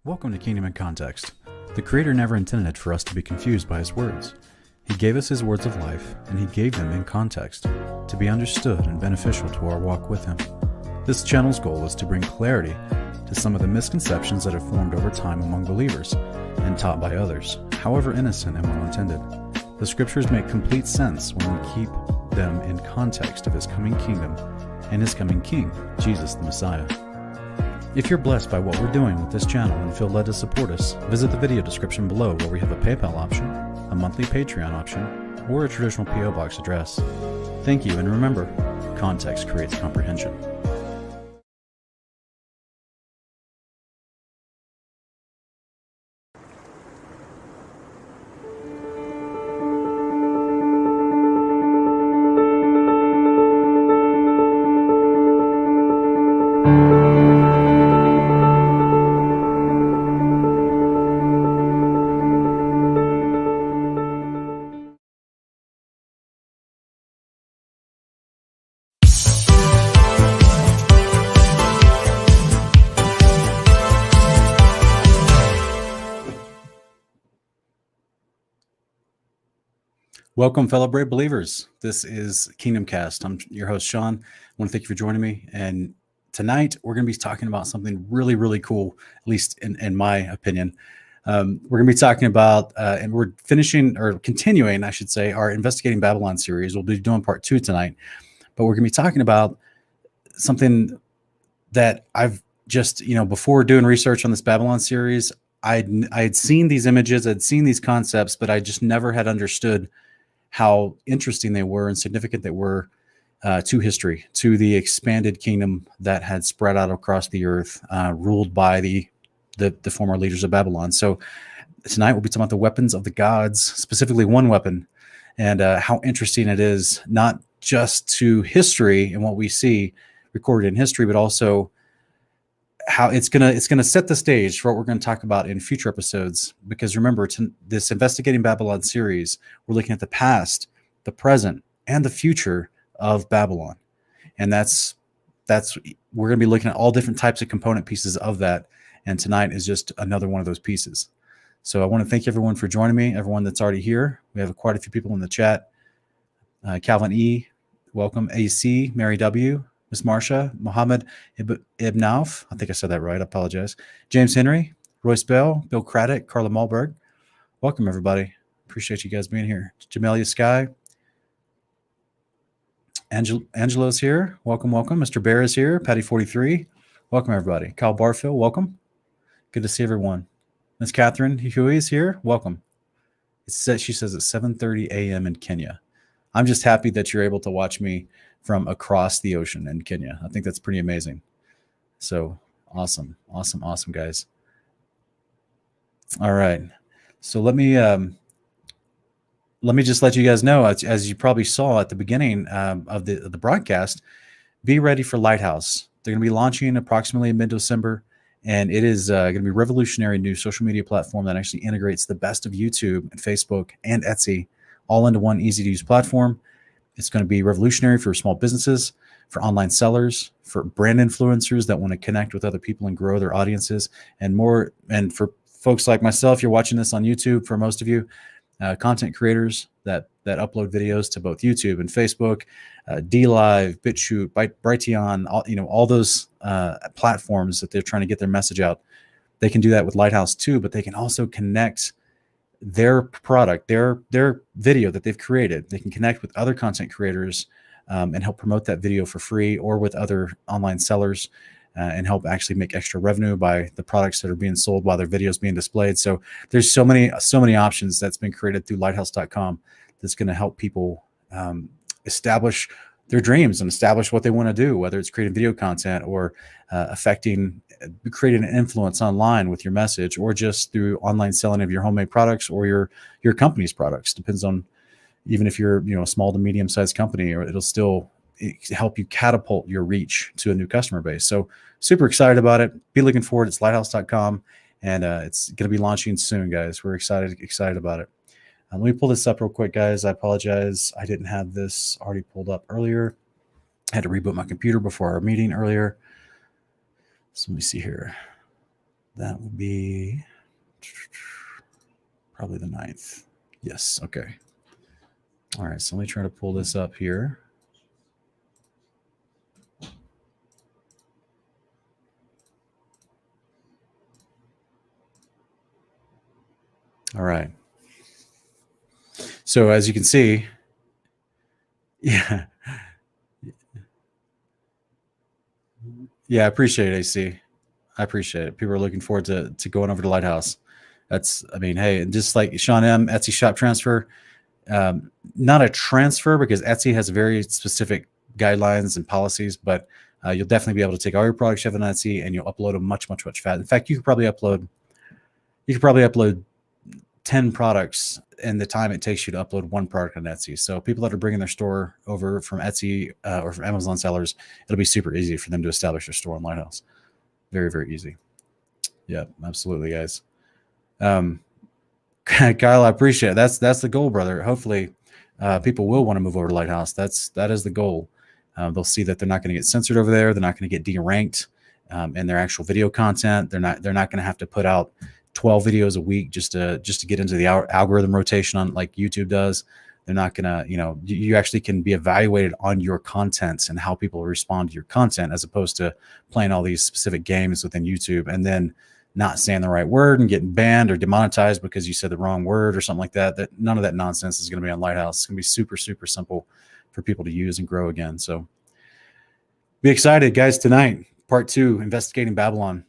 Welcome to Kingdom in Context. The Creator never intended for us to be confused by His words. He gave us His words of life, and He gave them in context, to be understood and beneficial to our walk with Him. This channel's goal is to bring clarity to some of the misconceptions that have formed over time among believers and taught by others, however innocent and well-intended. The Scriptures make complete sense when we keep them in context of His coming kingdom and His coming King, Jesus the Messiah. If you're blessed by what we're doing with this channel and feel led to support us, visit the video description below where we have a PayPal option, a monthly Patreon option, or a traditional P.O. Box address. Thank you, and remember, context creates comprehension. Welcome, fellow brave believers. This is KingdomCast. I'm your host, Sean. I want to thank you for joining me. And tonight, we're going to be talking about something really, really cool, at least in my opinion. We're going to be talking about, and we're continuing, I should say, our Investigating Babylon series. We'll be doing part 2 tonight. But we're going to be talking about something that I've just, before doing research on this Babylon series, I'd seen these images, I'd seen these concepts, but I just never had understood how interesting they were and significant they were to history, to the expanded kingdom that had spread out across the earth, ruled by the former leaders of Babylon. So tonight we'll be talking about the weapons of the gods, specifically one weapon, and how interesting it is, not just to history and what we see recorded in history, but also how it's gonna set the stage for what we're going to talk about in future episodes. Because remember, this Investigating Babylon series, we're looking at the past, the present, and the future of Babylon, and that's we're going to be looking at all different types of component pieces of that. And tonight is just another one of those pieces. So I want to thank everyone for joining me. Everyone that's already here, we have quite a few people in the chat. Calvin E, welcome. AC, Mary W, Miss Marsha, Mohammed Ibn Auf, I think I said that right, I apologize. James Henry, Royce Bell, Bill Craddock, Carla Malberg. Welcome, everybody. Appreciate you guys being here. Jamelia Sky. Angelo's here. Welcome, welcome. Mr. Bear is here. Patty 43. Welcome, everybody. Kyle Barfield, welcome. Good to see everyone. Miss Catherine Huey is here. Welcome. She says it's 7:30 a.m. in Kenya. I'm just happy that you're able to watch me from across the ocean in Kenya. I think that's pretty amazing. So awesome, awesome, awesome, guys. All right. So let me just let you guys know, as you probably saw at the beginning of the broadcast, be ready for Lighthouse. They're going to be launching approximately in mid-December, and it is going to be a revolutionary new social media platform that actually integrates the best of YouTube and Facebook and Etsy all into one easy-to-use platform. It's going to be revolutionary for small businesses, for online sellers, for brand influencers that want to connect with other people and grow their audiences, and more. And for folks like myself, you're watching this on YouTube. For most of you, content creators that upload videos to both YouTube and Facebook, DLive, BitChute, Brighteon, all those platforms that they're trying to get their message out. They can do that with Lighthouse too, but they can also connect their product, their video that they've created. They can connect with other content creators and help promote that video for free, or with other online sellers and help actually make extra revenue by the products that are being sold while their videos being displayed. So there's so many options that's been created through lighthouse.com that's going to help people establish their dreams and establish what they want to do, whether it's creating video content or creating an influence online with your message, or just through online selling of your homemade products or your company's products. Depends on, even if you're a small to medium sized company, or it'll still help you catapult your reach to a new customer base. So super excited about it. Be looking forward. It's lighthouse.com, and it's going to be launching soon, guys. We're excited about it. Let me pull this up real quick, guys. I apologize. I didn't have this already pulled up earlier. had to reboot my computer before our meeting earlier. So let me see here. That would be probably the 9th. Yes. Okay. All right. So let me try to pull this up here. All right. So as you can see, yeah. Yeah, I appreciate it, AC. I appreciate it. People are looking forward to going over to Lighthouse. That's, I mean, hey, just like Sean M, Etsy shop transfer, not a transfer because Etsy has very specific guidelines and policies, but you'll definitely be able to take all your products you have on Etsy and you'll upload them much, much, much faster. In fact, you could probably upload 10 products in the time it takes you to upload one product on Etsy. So people that are bringing their store over from Etsy or from Amazon sellers, it'll be super easy for them to establish their store on Lighthouse. Very, very easy. Yeah, absolutely, guys. Kyle, I appreciate it. That's the goal, brother. Hopefully, people will want to move over to Lighthouse. That is the goal. They'll see that they're not going to get censored over there. They're not going to get deranked in their actual video content. They're not going to have to put out 12 videos a week just to get into the algorithm rotation on like YouTube does. They're not going to, you actually can be evaluated on your content and how people respond to your content as opposed to playing all these specific games within YouTube and then not saying the right word and getting banned or demonetized because you said the wrong word or something like that. That none of that nonsense is going to be on Lighthouse. It's going to be super, super simple for people to use and grow again. So be excited, guys. Tonight, part 2, investigating Babylon.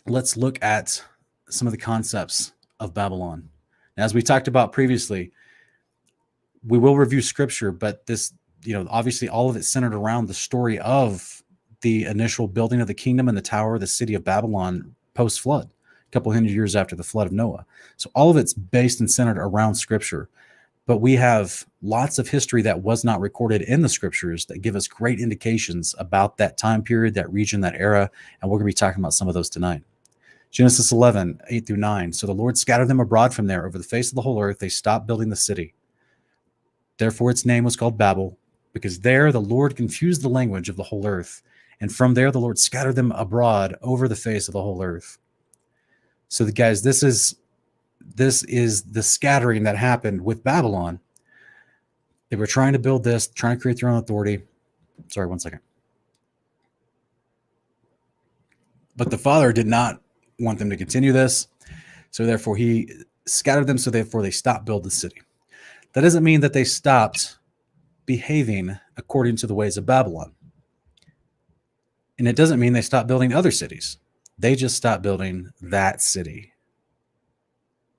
Let's look at some of the concepts of Babylon. Now, as we talked about previously, we will review scripture, but this, obviously all of it centered around the story of the initial building of the kingdom and the tower, the city of Babylon post-flood, a couple hundred years after the flood of Noah. So all of it's based and centered around scripture. But we have lots of history that was not recorded in the scriptures that give us great indications about that time period, that region, that era, and we're going to be talking about some of those tonight. Genesis 11, 8 through 9. So the Lord scattered them abroad from there over the face of the whole earth. They stopped building the city. Therefore its name was called Babel, because there the Lord confused the language of the whole earth. And from there the Lord scattered them abroad over the face of the whole earth. So guys, this is the scattering that happened with Babylon. They were trying to build this, trying to create their own authority. Sorry, one second. But the Father did not want them to continue this. So therefore he scattered them. So therefore they stopped building the city. That doesn't mean that they stopped behaving according to the ways of Babylon. And it doesn't mean they stopped building other cities. They just stopped building that city.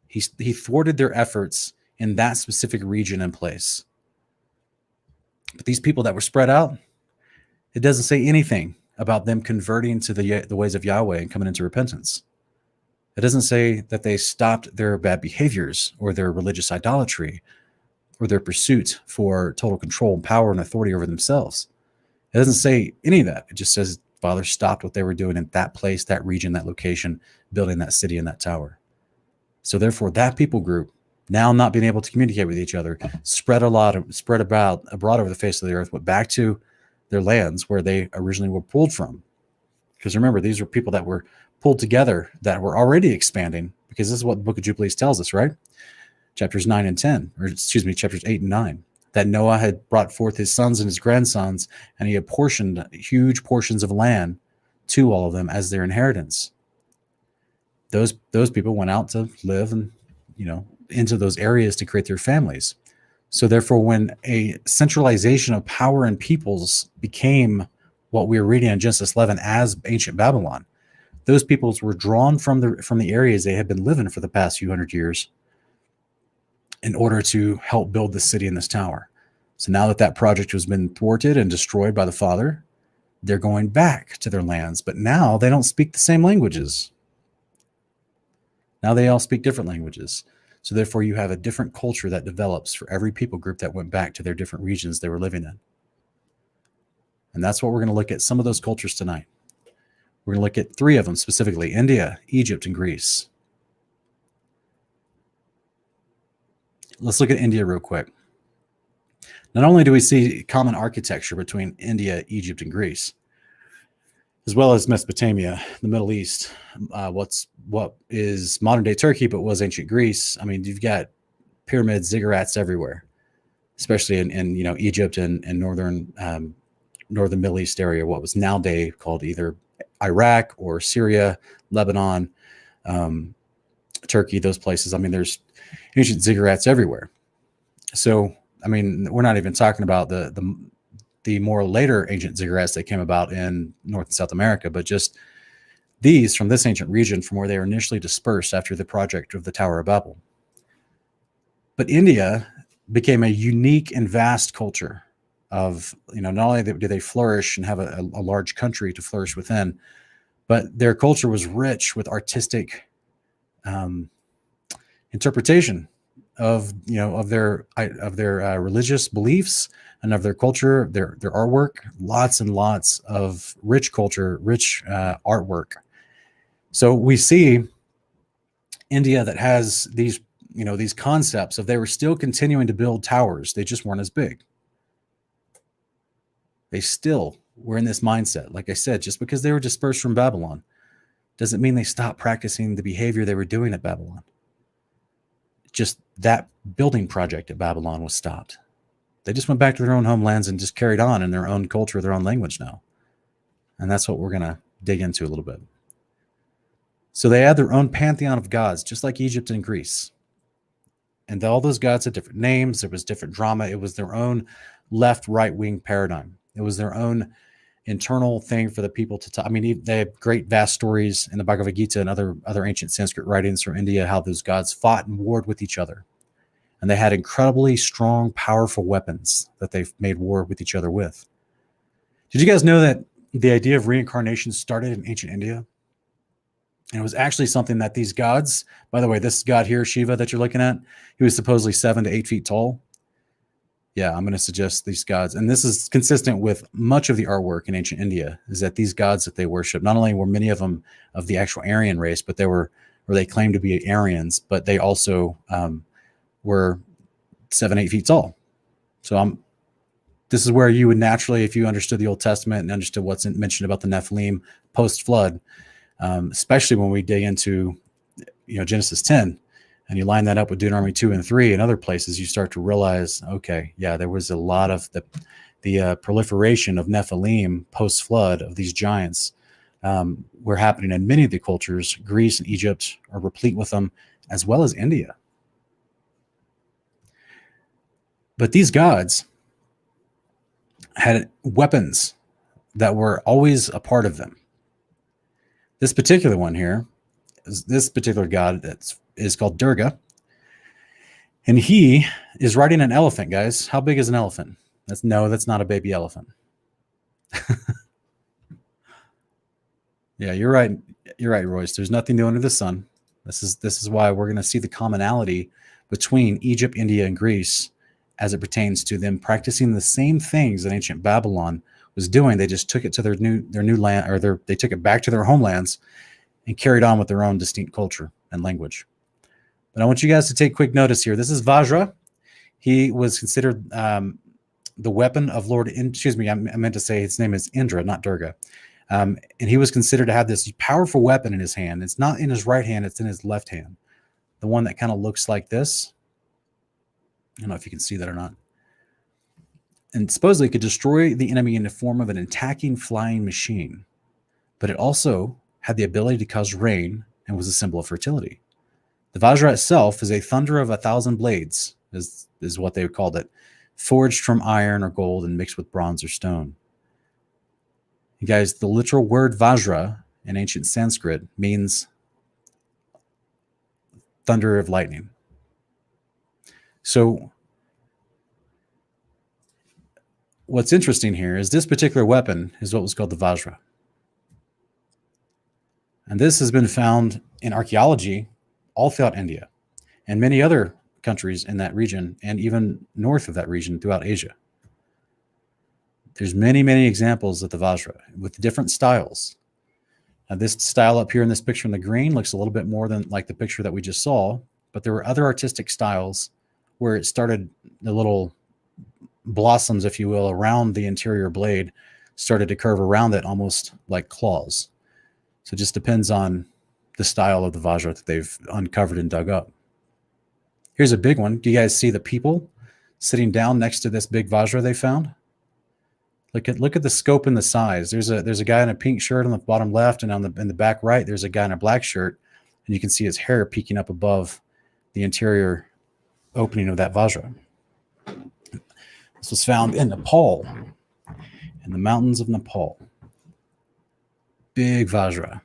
He thwarted their efforts in that specific region and place. But these people that were spread out, it doesn't say anything about them converting to the ways of Yahweh and coming into repentance. It doesn't say that they stopped their bad behaviors or their religious idolatry or their pursuit for total control and power and authority over themselves. It doesn't say any of that. It just says Father stopped what they were doing in that place, that region, that location, building that city and that tower. So therefore, that people group, now not being able to communicate with each other, spread abroad over the face of the earth, went back to their lands where they originally were pulled from. Because remember, these were people that were pulled together that were already expanding, because this is what the book of Jubilees tells us, right? Chapters 9 and 10, or excuse me, chapters 8 and 9, that Noah had brought forth his sons and his grandsons, and he apportioned huge portions of land to all of them as their inheritance. Those people went out to live and, into those areas to create their families. So therefore, when a centralization of power and peoples became what we were reading in Genesis 11 as ancient Babylon, those peoples were drawn from the areas they had been living for the past few hundred years in order to help build this city and this tower. So now that project has been thwarted and destroyed by the Father, they're going back to their lands. But now they don't speak the same languages. Now they all speak different languages. So therefore you have a different culture that develops for every people group that went back to their different regions they were living in. And that's what we're going to look at, some of those cultures tonight. We're going to look at 3 of them specifically: India, Egypt, and Greece. Let's look at India real quick. Not only do we see common architecture between India, Egypt, and Greece, as well as Mesopotamia, the Middle East, what is modern day Turkey, but was ancient Greece. I mean, you've got pyramids, ziggurats everywhere, especially in Egypt and northern Middle East area, what was nowadays called either Iraq or Syria, Lebanon, Turkey, those places. I mean, there's ancient ziggurats everywhere. So, I mean, we're not even talking about the more later ancient ziggurats that came about in North and South America, but just these from this ancient region from where they were initially dispersed after the project of the Tower of Babel. But India became a unique and vast culture of, not only do they flourish and have a large country to flourish within, but their culture was rich with artistic interpretation of their religious beliefs and of their culture, their artwork. Lots and lots of rich culture, rich artwork. So we see India that has these concepts of, they were still continuing to build towers. They just weren't as big. They still were in this mindset. Like I said, just because they were dispersed from Babylon doesn't mean they stopped practicing the behavior they were doing at Babylon. Just that building project at Babylon was stopped. They just went back to their own homelands and just carried on in their own culture, their own language now. And that's what we're going to dig into a little bit. So they had their own pantheon of gods, just like Egypt and Greece. And all those gods had different names. There was different drama. It was their own left, right wing paradigm. It was their own internal thing for the people to talk. I mean, they have great vast stories in the Bhagavad Gita and other ancient Sanskrit writings from India, how those gods fought and warred with each other. And they had incredibly strong, powerful weapons that they made war with each other with. Did you guys know that the idea of reincarnation started in ancient India? And it was actually something that these gods, by the way, this god here, Shiva, that you're looking at, he was supposedly 7 to 8 feet tall. Yeah, I'm going to suggest these gods. And this is consistent with much of the artwork in ancient India, is that these gods that they worship, not only were many of them of the actual Aryan race, but they claimed to be Aryans, but they also were 7, 8 feet tall. So this is where you would naturally, if you understood the Old Testament and understood what's mentioned about the Nephilim post-flood, especially when we dig into Genesis 10, and you line that up with Deuteronomy 2 and 3 and other places, you start to realize, okay, yeah, there was a lot of the proliferation of Nephilim post-flood, of these giants, were happening in many of the cultures. Greece and Egypt are replete with them, as well as India. But these gods had weapons that were always a part of them. This particular one here, this particular god is called Durga. And he is riding an elephant, guys. How big is an elephant? That's not a baby elephant. Yeah, you're right. You're right, Royce. There's nothing new under the sun. This is why we're going to see the commonality between Egypt, India, and Greece as it pertains to them practicing the same things that ancient Babylon was doing. They just took it to their new land, or they took it back to their homelands and carried on with their own distinct culture and language. But I want you guys to take quick notice here. This is Vajra. He was considered the weapon of Lord. Excuse me, I meant to say his name is Indra, not Durga. And he was considered to have this powerful weapon in his hand. It's not in his right hand; it's in his left hand. The one that kind of looks like this. I don't know if you can see that or not. And supposedly it could destroy the enemy in the form of an attacking flying machine. But it also had the ability to cause rain and was a symbol of fertility. The Vajra itself is a thunder of 1,000 blades, is what they called it, forged from iron or gold and mixed with bronze or stone. You guys, the literal word Vajra in ancient Sanskrit means thunder of lightning. So what's interesting here is this particular weapon is what was called the Vajra. And this has been found in archaeology all throughout India and many other countries in that region, and even north of that region throughout Asia. There's many, many examples of the Vajra with different styles. Now, this style up here in this picture in the green looks a little bit more than like the picture that we just saw, but there were other artistic styles where it started the little blossoms, if you will, around the interior blade started to curve around it almost like claws. So it just depends on the style of the Vajra that they've uncovered and dug up. Here's a big one. Do you guys see the people sitting down next to this big Vajra they found? Look at the scope and the size. There's a guy in a pink shirt on the bottom left, and in the back right, there's a guy in a black shirt, and you can see his hair peeking up above the interior opening of that Vajra. This was found in Nepal, in the mountains of Nepal. Big Vajra.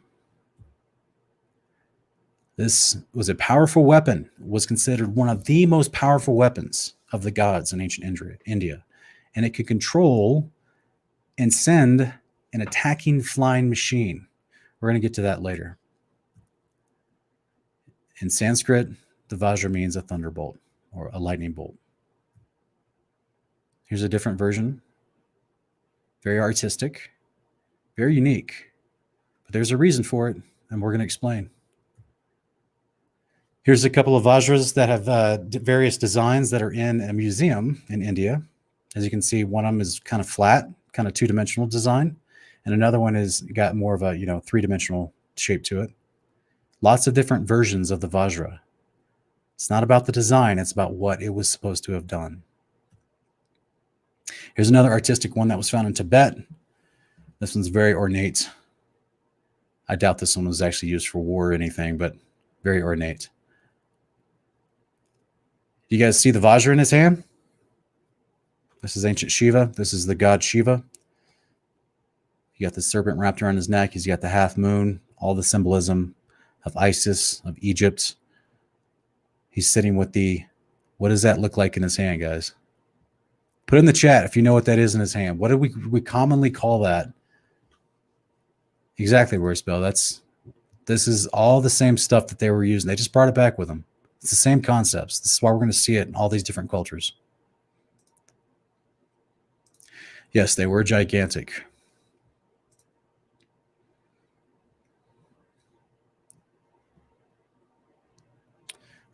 This was a powerful weapon, was considered one of the most powerful weapons of the gods in ancient India. And it could control and send an attacking flying machine. We're going to get to that later. In Sanskrit, the Vajra means a thunderbolt or a lightning bolt. Here's a different version. Very artistic, very unique. But there's a reason for it, and we're going to explain. Here's a couple of Vajras that have various designs that are in a museum in India. As you can see, one of them is kind of flat, kind of two-dimensional design, and another one is got more of a three-dimensional shape to it. Lots of different versions of the Vajra. It's not about the design, it's about what it was supposed to have done. Here's another artistic one that was found in Tibet. This one's very ornate. I doubt this one was actually used for war or anything, but very ornate. You guys see the Vajra in his hand? This is ancient Shiva. This is the god Shiva. You got the serpent wrapped around his neck. He's got the half moon, all the symbolism of Isis, of Egypt. He's sitting with what does that look like in his hand, guys? Put in the chat if you know what that is in his hand. What do we commonly call that? Exactly, where spell. This is all the same stuff that they were using. They just brought it back with them. It's the same concepts. This is why we're going to see it in all these different cultures. Yes, they were gigantic.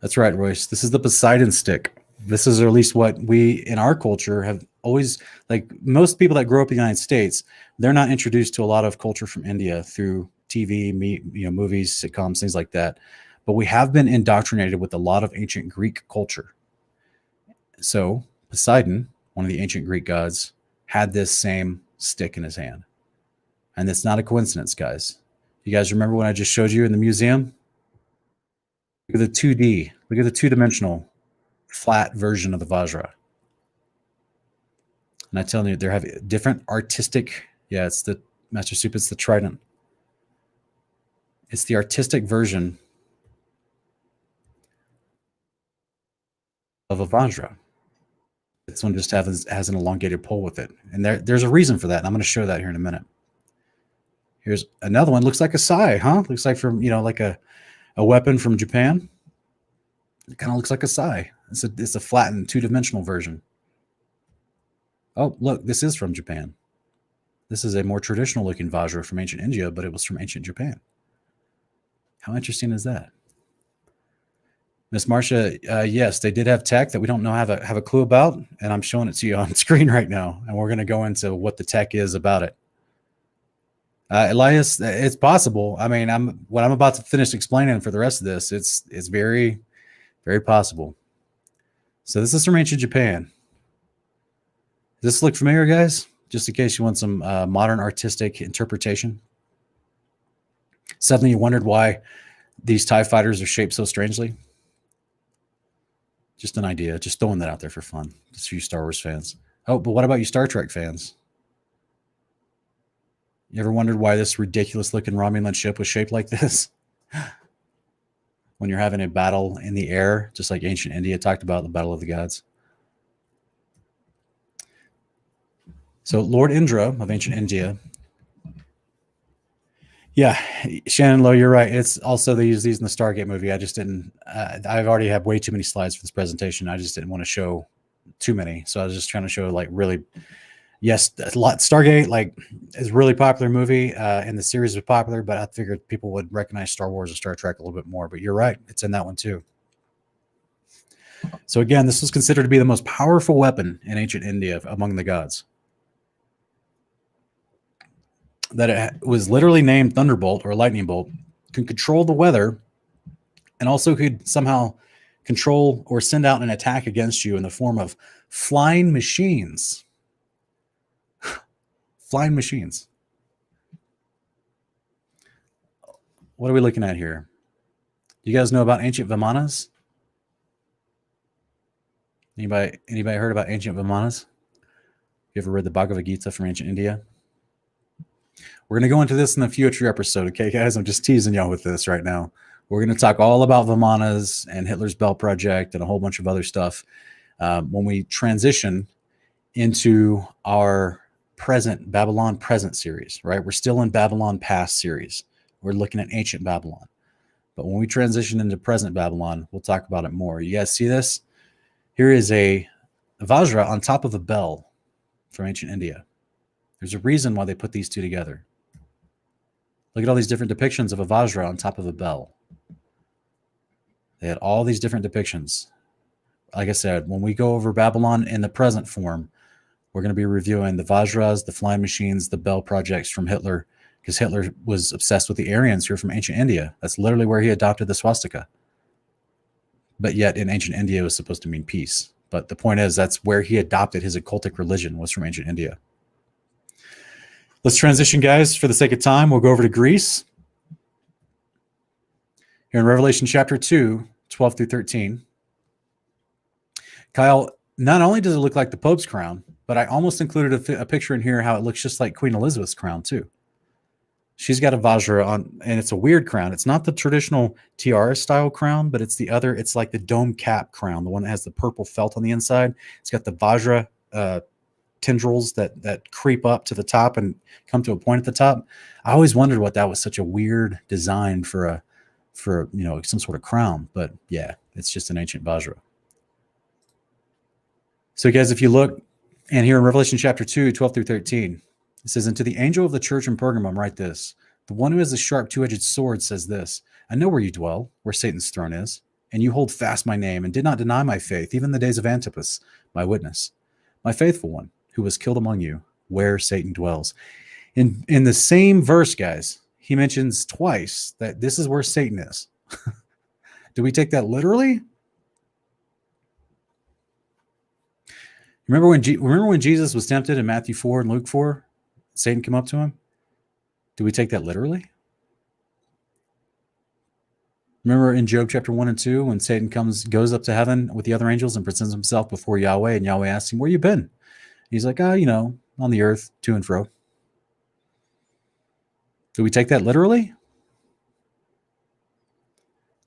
That's right, Royce. This is the Poseidon stick. This is at least what we in our culture have always, like most people that grow up in the United States, they're not introduced to a lot of culture from India through TV, movies, sitcoms, things like that. But we have been indoctrinated with a lot of ancient Greek culture. So Poseidon, one of the ancient Greek gods, had this same stick in his hand. And it's not a coincidence, guys. You guys remember when I just showed you in the museum? Look at the 2D. Look at the two-dimensional flat version of the Vajra. And I tell you, they have different artistic, it's the Master Soup, it's the trident. It's the artistic version of a Vajra. This one just has an elongated pole with it. And there's a reason for that. And I'm going to show that here in a minute. Here's another one. Looks like a sai, huh? Looks like from, like a weapon from Japan. It kind of looks like a sai. It's a flattened two-dimensional version. Oh, look, this is from Japan. This is a more traditional looking Vajra from ancient India, but it was from ancient Japan. How interesting is that? Miss Marcia, yes, they did have tech that we don't know have a clue about, and I'm showing it to you on screen right now, and we're going to go into what the tech is about it. Elias, it's possible. I mean, what I'm about to finish explaining for the rest of this, it's very, very possible. So this is from ancient Japan. Does this look familiar, guys? Just in case you want some modern artistic interpretation. Suddenly you wondered why these TIE fighters are shaped so strangely. Just an idea. Just throwing that out there for fun. Just for you Star Wars fans. Oh, but what about you Star Trek fans? You ever wondered why this ridiculous looking Romulan ship was shaped like this? When you're having a battle in the air, just like ancient India talked about the Battle of the Gods. So Lord Indra of ancient India. Yeah, Shannon Lowe, you're right. It's also, they use these in the Stargate movie. I just didn't, I've already had way too many slides for this presentation. I just didn't want to show too many. So I was just trying to show like really, yes, a lot. Stargate like is a really popular movie and the series was popular, but I figured people would recognize Star Wars and Star Trek a little bit more, but you're right. It's in that one too. So again, this was considered to be the most powerful weapon in ancient India among the gods. that it was literally named Thunderbolt or Lightning Bolt, can control the weather and also could somehow control or send out an attack against you in the form of flying machines. Flying machines. What are we looking at here? You guys know about ancient Vimanas? Anybody heard about ancient Vimanas? You ever read the Bhagavad Gita from ancient India? We're going to go into this in a future episode, okay, guys? I'm just teasing y'all with this right now. We're going to talk all about Vimanas and Hitler's Bell Project and a whole bunch of other stuff when we transition into our present Babylon Present series, right? We're still in Babylon Past series. We're looking at ancient Babylon. But when we transition into present Babylon, we'll talk about it more. You guys see this? Here is a Vajra on top of a bell from ancient India. There's a reason why they put these two together. Look at all these different depictions of a Vajra on top of a bell. They had all these different depictions. Like I said, when we go over Babylon in the present form, we're going to be reviewing the Vajras, the flying machines, the bell projects from Hitler, because Hitler was obsessed with the Aryans here from ancient India. That's literally where he adopted the swastika. But yet in ancient India, it was supposed to mean peace. But the point is, that's where he adopted his occultic religion, was from ancient India. Let's transition, guys. For the sake of time, we'll go over to Greece. Here in Revelation chapter 2, 12 through 13. Kyle, not only does it look like the Pope's crown, but I almost included a picture in here how it looks just like Queen Elizabeth's crown, too. She's got a Vajra on, and it's a weird crown. It's not the traditional tiara-style crown, but it's the other. It's like the dome cap crown, the one that has the purple felt on the inside. It's got the Vajra tendrils that creep up to the top and come to a point at the top. I always wondered what that was, such a weird design for some sort of crown. But yeah, it's just an ancient Vajra. So guys, if you look, and here in Revelation chapter 2, 12 through 13, it says, "And to the angel of the church in Pergamum write this. The one who has the sharp two-edged sword says this, I know where you dwell, where Satan's throne is, and you hold fast my name and did not deny my faith, even the days of Antipas, my witness, my faithful one, who was killed among you, where Satan dwells." In the same verse, guys, he mentions twice that this is where Satan is. Do we take that literally? Remember when Jesus was tempted in Matthew 4 and Luke 4? Satan came up to him? Do we take that literally? Remember in Job chapter 1 and 2 when Satan goes up to heaven with the other angels and presents himself before Yahweh, and Yahweh asks him, "Where you been?" He's like, on the earth, to and fro. Do we take that literally?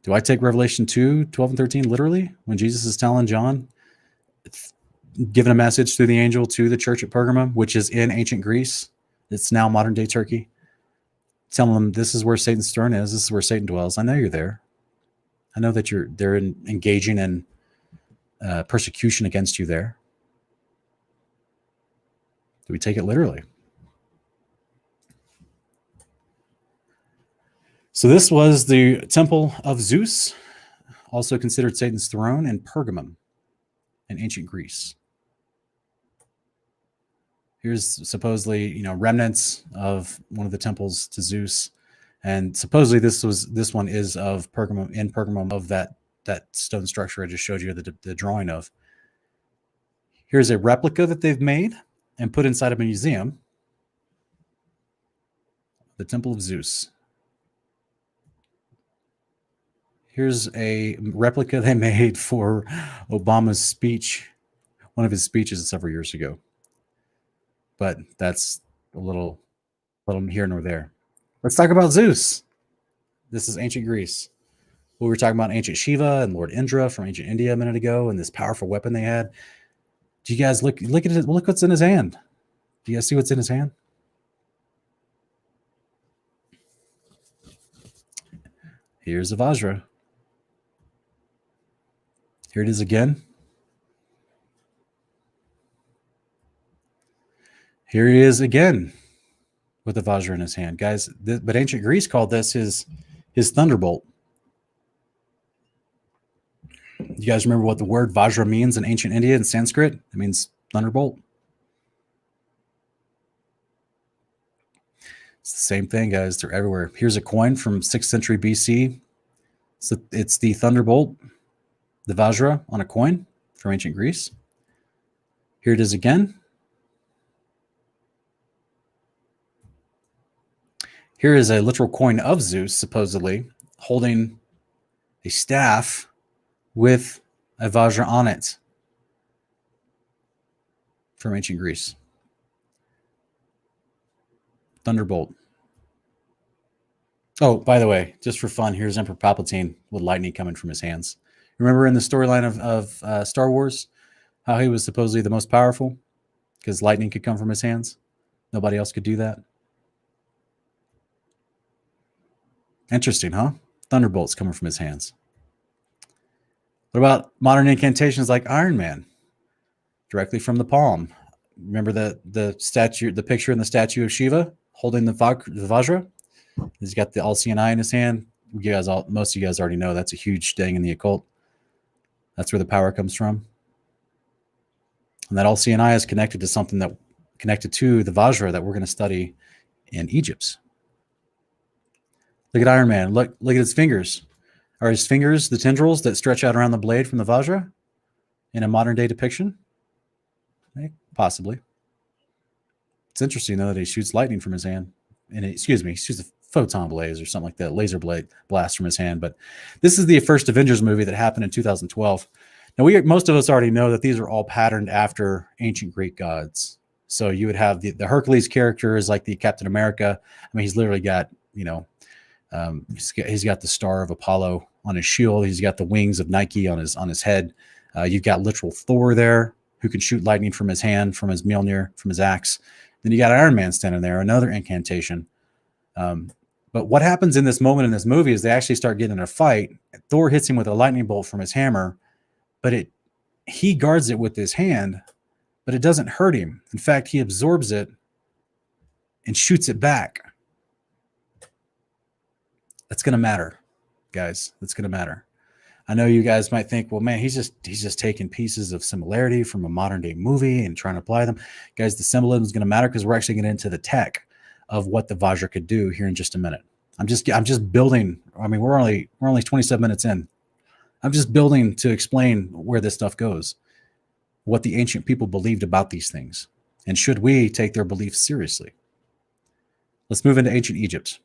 Do I take Revelation 2, 12 and 13 literally? When Jesus is telling John, giving a message through the angel to the church at Pergamum, which is in ancient Greece. It's now modern day Turkey. Telling them this is where Satan's throne is. This is where Satan dwells. I know you're there. I know that they're engaging in persecution against you there. Do we take it literally? So this was the temple of Zeus, also considered Satan's throne, in Pergamum in ancient Greece. Here's supposedly, remnants of one of the temples to Zeus, and supposedly this one is of Pergamum, in Pergamum, of that stone structure I just showed you the drawing of. Here's a replica that they've made and put inside of a museum. The Temple of Zeus. Here's a replica they made for Obama's speech, one of his speeches several years ago. But that's a little here nor there. Let's talk about Zeus. This is ancient Greece. We were talking about ancient Shiva and Lord Indra from ancient India a minute ago, and this powerful weapon they had. Do you guys look at it? Look what's in his hand. Do you guys see what's in his hand? Here's a Vajra. Here it is again. Here he is again with the Vajra in his hand. Guys, but ancient Greece called this his thunderbolt. You guys remember what the word Vajra means in ancient India in Sanskrit? It means thunderbolt. It's the same thing, guys. They're everywhere. Here's a coin from 6th century BC. So it's the thunderbolt, the Vajra on a coin from ancient Greece. Here it is again. Here is a literal coin of Zeus, supposedly, holding a staff with a Vajra on it from ancient Greece. Thunderbolt. Oh, by the way, just for fun, here's Emperor Palpatine with lightning coming from his hands. Remember in the storyline of Star Wars, how he was supposedly the most powerful because lightning could come from his hands? Nobody else could do that. Interesting, huh? Thunderbolts coming from his hands. What about modern incantations like Iron Man? Directly from the palm. Remember the statue, the picture in the statue of Shiva holding the Vajra? He's got the all-seeing eye in his hand. Most of you guys already know that's a huge thing in the occult. That's where the power comes from. And that all-seeing eye is connected to something that connected to the Vajra that we're going to study in Egypt. Look at Iron Man. Look at his fingers. Are his fingers the tendrils that stretch out around the blade from the Vajra in a modern day depiction? Possibly. It's interesting, though, that he shoots lightning from his hand. And he shoots a photon blaze or something like that, laser blade blast from his hand. But this is the first Avengers movie that happened in 2012. Now, most of us already know that these are all patterned after ancient Greek gods. So you would have the Hercules character is like the Captain America. I mean, he's literally got, he's got the star of Apollo on his shield. He's got the wings of Nike on his head. You've got literal Thor there, who can shoot lightning from his hand, from his Mjolnir, from his axe. Then you got Iron Man standing there, another incantation. But what happens in this moment in this movie is they actually start getting in a fight. Thor hits him with a lightning bolt from his hammer, but he guards it with his hand, but it doesn't hurt him. In fact, he absorbs it and shoots it back. That's going to matter, guys. That's going to matter. I know you guys might think, well, man, he's just taking pieces of similarity from a modern day movie and trying to apply them. Guys, the symbolism is going to matter because we're actually getting into the tech of what the Vajra could do here in just a minute. I'm just building. I mean, we're only 27 minutes in. I'm just building to explain where this stuff goes, what the ancient people believed about these things, and should we take their beliefs seriously? Let's move into ancient Egypt.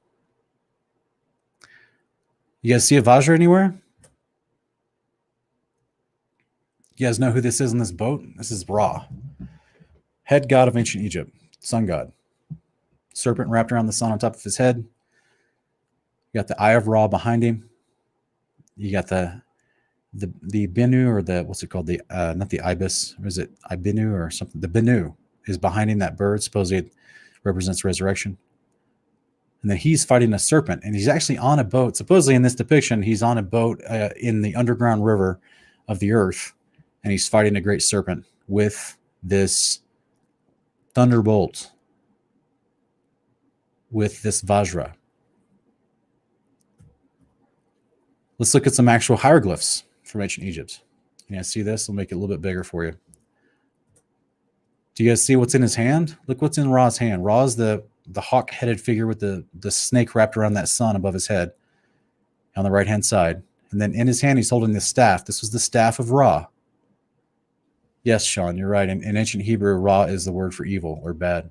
You guys see a Vajra anywhere? You guys know who this is in this boat? This is Ra, head god of ancient Egypt, sun god. Serpent wrapped around the sun on top of his head. You got the eye of Ra behind him. You got the Benu, or the, what's it called? The not the ibis, or is it Ibinu or something? The Benu is behind him. That bird supposedly represents resurrection. And then he's fighting a serpent, and he's actually on a boat. Supposedly in this depiction, he's on a boat in the underground river of the earth, and he's fighting a great serpent with this thunderbolt, with this Vajra. Let's look at some actual hieroglyphs from ancient Egypt. You guys see this? I'll make it a little bit bigger for you. Do you guys see what's in his hand? Look what's in Ra's hand. Ra's the hawk-headed figure with the snake wrapped around that sun above his head on the right-hand side. And then in his hand, he's holding this staff. This was the staff of Ra. Yes, Sean, you're right. In ancient Hebrew, Ra is the word for evil or bad.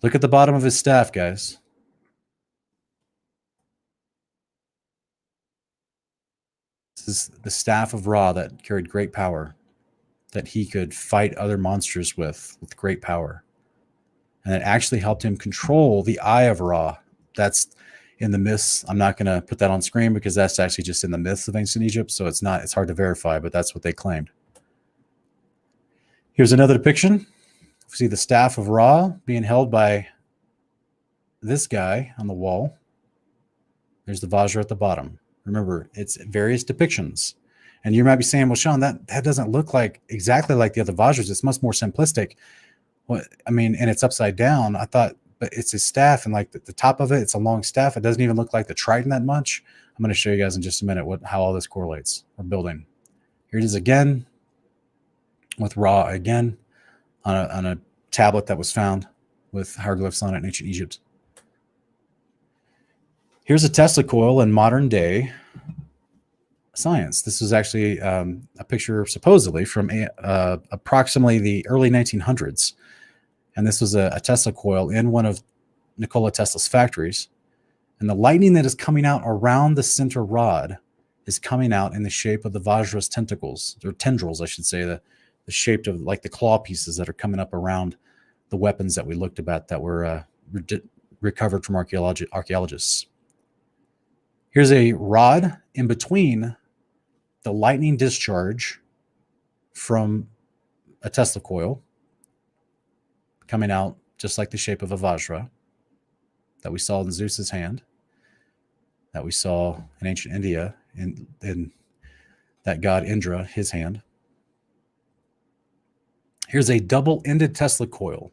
Look at the bottom of his staff, guys. This is the staff of Ra that carried great power, that he could fight other monsters with great power. And it actually helped him control the eye of Ra. That's in the myths. I'm not going to put that on screen because that's actually just in the myths of ancient Egypt. So it's hard to verify, but that's what they claimed. Here's another depiction. We see the staff of Ra being held by this guy on the wall. There's the Vajra at the bottom. Remember, it's various depictions. And you might be saying, well, Sean, that doesn't look like exactly like the other Vajras. It's much more simplistic. Well, I mean, and it's upside down. I thought, but it's his staff, and like the top of it, it's a long staff. It doesn't even look like the trident that much. I'm going to show you guys in just a minute how all this correlates. We're building. Here it is again with Ra again on a tablet that was found with hieroglyphs on it in ancient Egypt. Here's a Tesla coil in modern day science. This is actually a picture supposedly from approximately the early 1900s. And this was a Tesla coil in one of Nikola Tesla's factories. And the lightning that is coming out around the center rod is coming out in the shape of the Vajra's tentacles, or tendrils, I should say, the shape of like the claw pieces that are coming up around the weapons that we looked at that were recovered from archaeologists. Here's a rod in between the lightning discharge from a Tesla coil coming out just like the shape of a Vajra that we saw in Zeus's hand, that we saw in ancient India in that god Indra, his hand. Here's a double-ended Tesla coil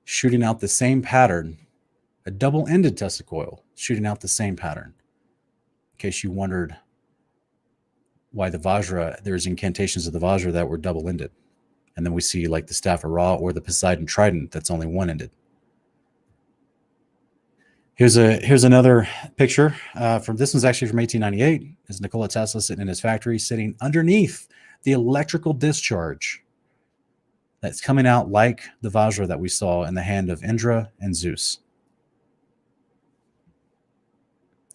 shooting out the same pattern, a double-ended Tesla coil shooting out the same pattern. In case you wondered why the Vajra, there's incantations of the Vajra that were double-ended. And then we see like the Staff of Ra or the Poseidon Trident that's only one-ended. Here's another picture from this one's actually from 1898. Is Nikola Tesla sitting in his factory, sitting underneath the electrical discharge that's coming out like the Vajra that we saw in the hand of Indra and Zeus.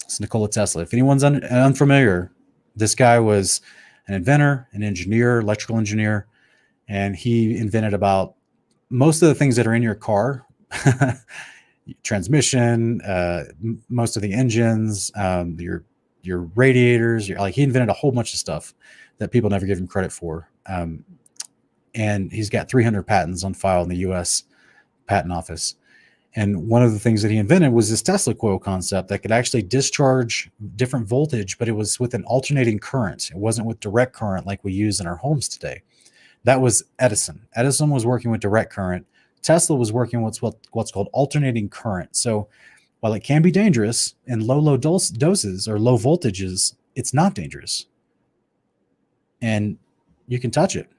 It's Nikola Tesla. If anyone's unfamiliar, this guy was an inventor, an engineer, electrical engineer, and he invented about most of the things that are in your car. Transmission, most of the engines, your radiators, he invented a whole bunch of stuff that people never give him credit for. And he's got 300 patents on file in the U.S. Patent Office. And one of the things that he invented was this Tesla coil concept that could actually discharge different voltage, but it was with an alternating current. It wasn't with direct current like we use in our homes today. That was Edison. Edison was working with direct current. Tesla was working with what's called alternating current. So while it can be dangerous in low doses or low voltages, it's not dangerous. And you can touch it.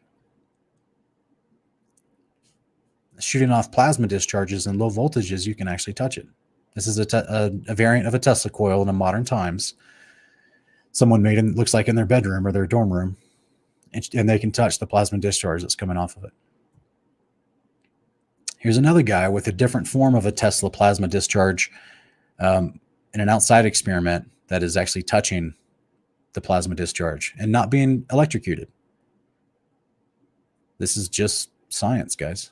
Shooting off plasma discharges in low voltages, you can actually touch it. This is a variant of a Tesla coil in the modern times. Someone made it, looks like in their bedroom or their dorm room, and they can touch the plasma discharge that's coming off of it. Here's another guy with a different form of a Tesla plasma discharge in an outside experiment that is actually touching the plasma discharge and not being electrocuted. This is just science, guys.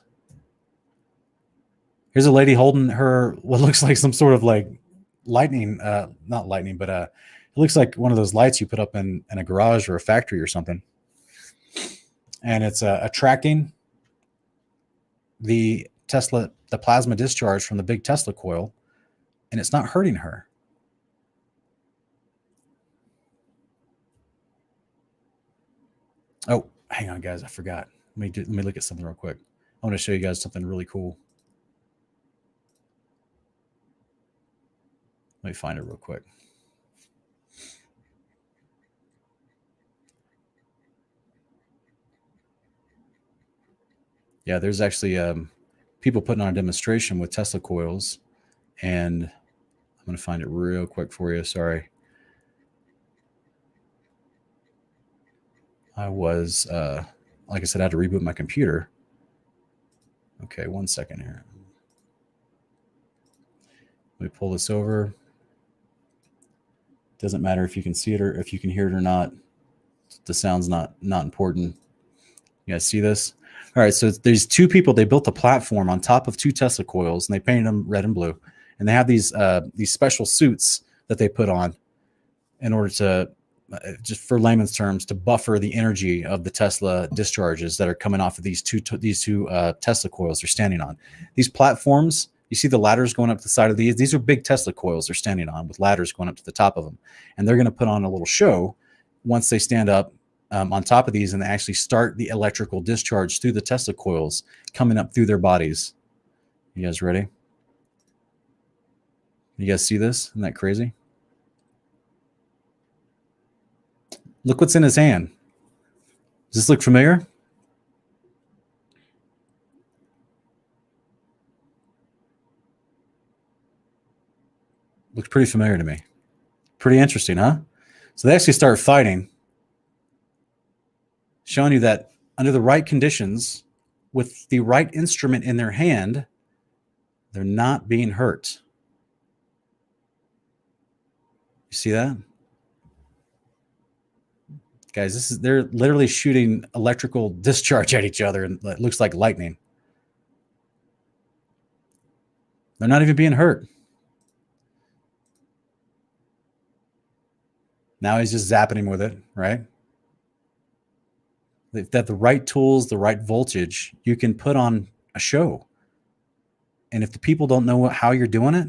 Here's a lady holding her, what looks like some sort of like lightning, not lightning, but it looks like one of those lights you put up in a garage or a factory or something. And it's attracting the plasma discharge from the big Tesla coil, and it's not hurting her. Oh, hang on, guys. I forgot. Let me look at something real quick. I want to show you guys something really cool. Let me find it real quick. Yeah, there's actually people putting on a demonstration with Tesla coils, and I'm going to find it real quick for you. Sorry. I was, like I said, I had to reboot my computer. Okay, 1 second here. Let me pull this over. Doesn't matter if you can see it or if you can hear it or not. The sound's not important. You guys see this? All right, so there's two people. They built a platform on top of two Tesla coils, and they painted them red and blue. And they have these special suits that they put on in order to, just for layman's terms, to buffer the energy of the Tesla discharges that are coming off of these two Tesla coils they're standing on. These platforms, you see the ladders going up the side of these? These are big Tesla coils they're standing on with ladders going up to the top of them. And they're going to put on a little show once they stand up on top of these and they actually start the electrical discharge through the Tesla coils coming up through their bodies. You guys ready? You guys see this? Isn't that crazy? Look what's in his hand. Does this look familiar? Looks pretty familiar to me. Pretty interesting, huh? So they actually start fighting, showing you that under the right conditions, with the right instrument in their hand, they're not being hurt. You see that? Guys, they're literally shooting electrical discharge at each other, and it looks like lightning. They're not even being hurt. Now he's just zapping him with it, right? That the right tools, the right voltage, you can put on a show. And if the people don't know how you're doing it,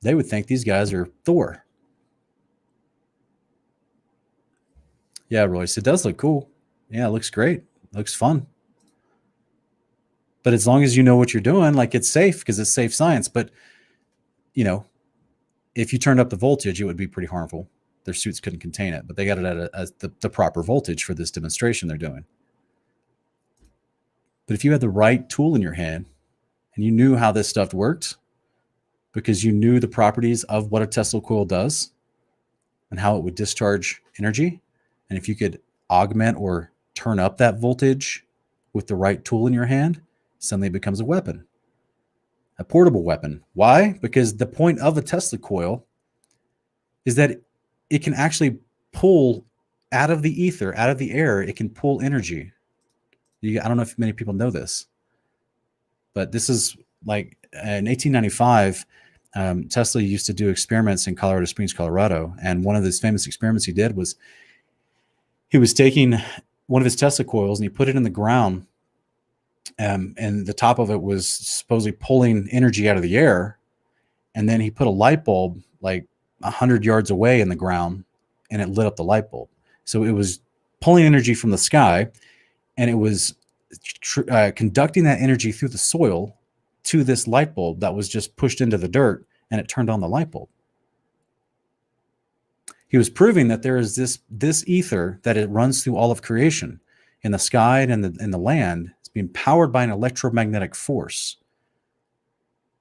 they would think these guys are Thor. Yeah, Royce, it does look cool. Yeah, it looks great. It looks fun. But as long as you know what you're doing, like, it's safe because it's safe science. But, you know, if you turned up the voltage, it would be pretty harmful. Their suits couldn't contain it, but they got it at the proper voltage for this demonstration they're doing. But if you had the right tool in your hand and you knew how this stuff worked, because you knew the properties of what a Tesla coil does and how it would discharge energy, and if you could augment or turn up that voltage with the right tool in your hand, suddenly it becomes a weapon, a portable weapon. Why? Because the point of a Tesla coil is that it can actually pull out of the ether, out of the air, it can pull energy. I don't know if many people know this, but this is like in 1895, Tesla used to do experiments in Colorado Springs, Colorado. And one of his famous experiments he did was he was taking one of his Tesla coils and he put it in the ground. And the top of it was supposedly pulling energy out of the air. And then he put a light bulb like 100 yards away in the ground, and it lit up the light bulb. So it was pulling energy from the sky, and it was conducting that energy through the soil to this light bulb that was just pushed into the dirt, and it turned on the light bulb. He was proving that there is this ether, that it runs through all of creation, in the sky and in the land. It's being powered by an electromagnetic force,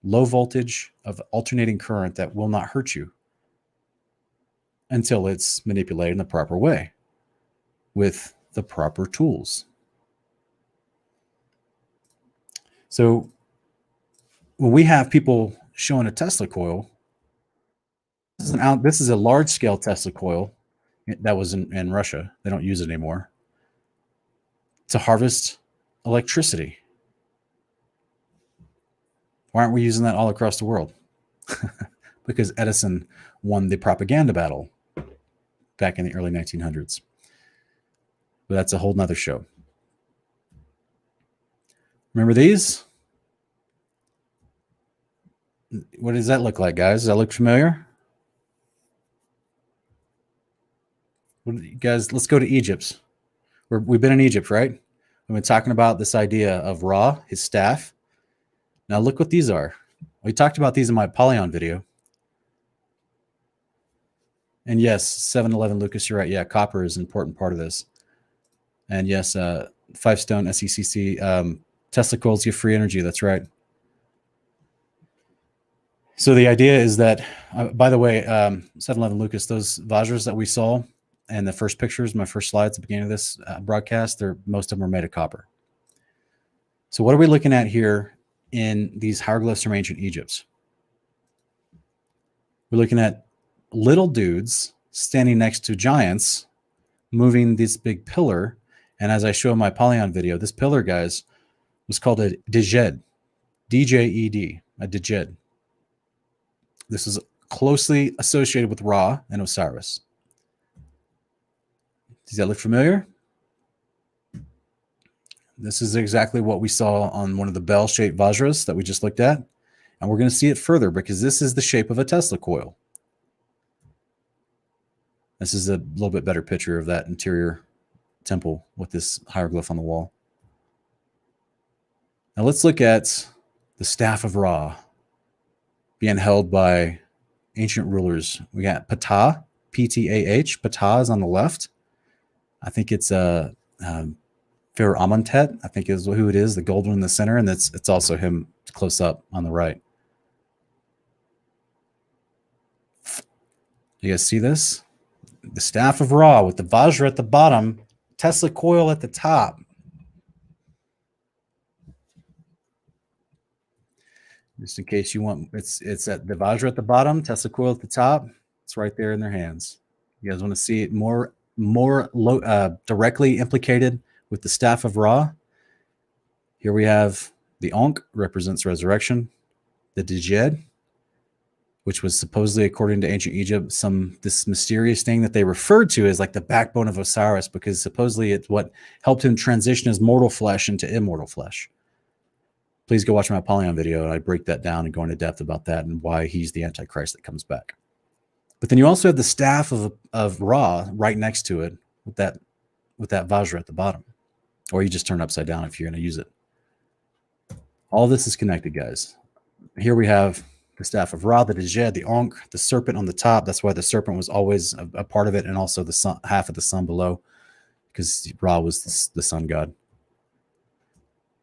low voltage of alternating current that will not hurt you until it's manipulated in the proper way with the proper tools. So when we have people showing a Tesla coil, this is a large-scale Tesla coil that was in Russia. They don't use it anymore, to harvest electricity. Why aren't we using that all across the world? Because Edison won the propaganda battle back in the early 1900s. But that's a whole nother show. Remember these? What does that look like, guys? Does that look familiar? Guys, let's go to Egypt. We've been in Egypt, right? We've been talking about this idea of Ra, his staff. Now look what these are. We talked about these in my Polyon video. And yes, 711 Lucas, you're right. Yeah, copper is an important part of this. And yes, 5-stone SECC, Tesla coils give free energy. That's right. So the idea is that, by the way, 711 Lucas, those Vajras that we saw and the first pictures, my first slides at the beginning of this broadcast, most of them are made of copper. So what are we looking at here in these hieroglyphs from ancient Egypt? We're looking at little dudes standing next to giants moving this big pillar. And as I show in my Polyon video, this pillar, guys, was called a djed, D-J-E-D, a djed. This is closely associated with Ra and Osiris. Does that look familiar? This is exactly what we saw on one of the bell-shaped Vajras that we just looked at. And we're going to see it further because this is the shape of a Tesla coil. This is a little bit better picture of that interior temple with this hieroglyph on the wall. Now let's look at the staff of Ra being held by ancient rulers. We got Ptah, P-T-A-H. Ptah is on the left. I think it's Pharaoh Amenhotep, I think is who it is, the gold one in the center, and it's also him close up on the right. You guys see this? The staff of Ra with the Vajra at the bottom, Tesla coil at the top. Just in case you want, it's at the Vajra at the bottom, Tesla coil at the top. It's right there in their hands. You guys want to see it more directly implicated with the staff of Ra? Here we have the Ankh, represents resurrection. The Djed, which was supposedly, according to ancient Egypt, this mysterious thing that they referred to as like the backbone of Osiris, because supposedly it's what helped him transition his mortal flesh into immortal flesh. Please go watch my Apollyon video, and I break that down and go into depth about that and why he's the Antichrist that comes back. But then you also have the staff of Ra right next to it with that Vajra at the bottom. Or you just turn it upside down if you're going to use it. All this is connected, guys. Here we have the staff of Ra, the Djed, the Ankh, the serpent on the top. That's why the serpent was always a part of it, and also the sun, half of the sun below, because Ra was the sun god.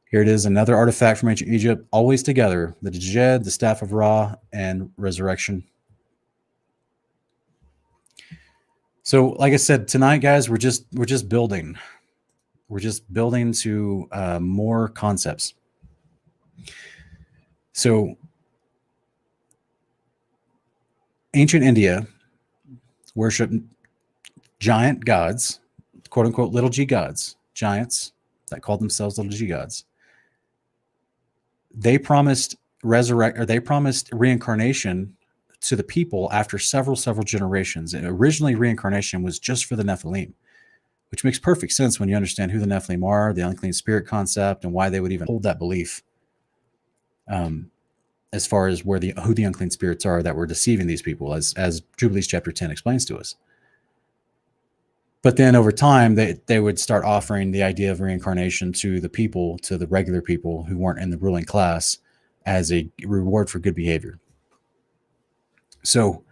Here it is, another artifact from ancient Egypt, always together. The Djed, the staff of Ra, and resurrection. So, like I said, tonight, guys, we're just building. We're just building to more concepts. So, ancient India worshiped giant gods, quote unquote, little g gods, giants that called themselves little g gods. They promised reincarnation to the people after several generations. And originally, reincarnation was just for the Nephilim, which makes perfect sense when you understand who the Nephilim are, the unclean spirit concept, and why they would even hold that belief. As far as who the unclean spirits are that were deceiving these people, as Jubilees chapter 10 explains to us. But then over time, they would start offering the idea of reincarnation to the people, to the regular people who weren't in the ruling class, as a reward for good behavior. So,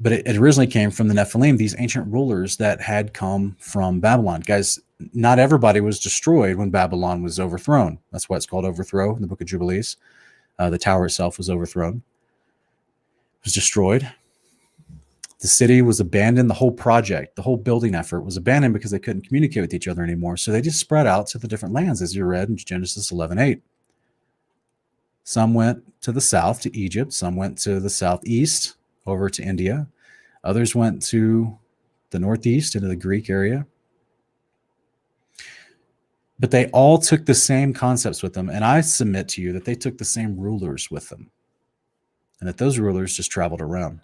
but it originally came from the Nephilim, these ancient rulers that had come from Babylon. Guys, not everybody was destroyed when Babylon was overthrown. That's why it's called overthrow in the book of Jubilees. The tower itself was overthrown, was destroyed. The city was abandoned. The whole project, the whole building effort was abandoned because they couldn't communicate with each other anymore. So they just spread out to the different lands, as you read in Genesis 11:8. Some went to the south, to Egypt. Some went to the southeast, over to India. Others went to the northeast, into the Greek area. But they all took the same concepts with them. And I submit to you that they took the same rulers with them. And that those rulers just traveled around.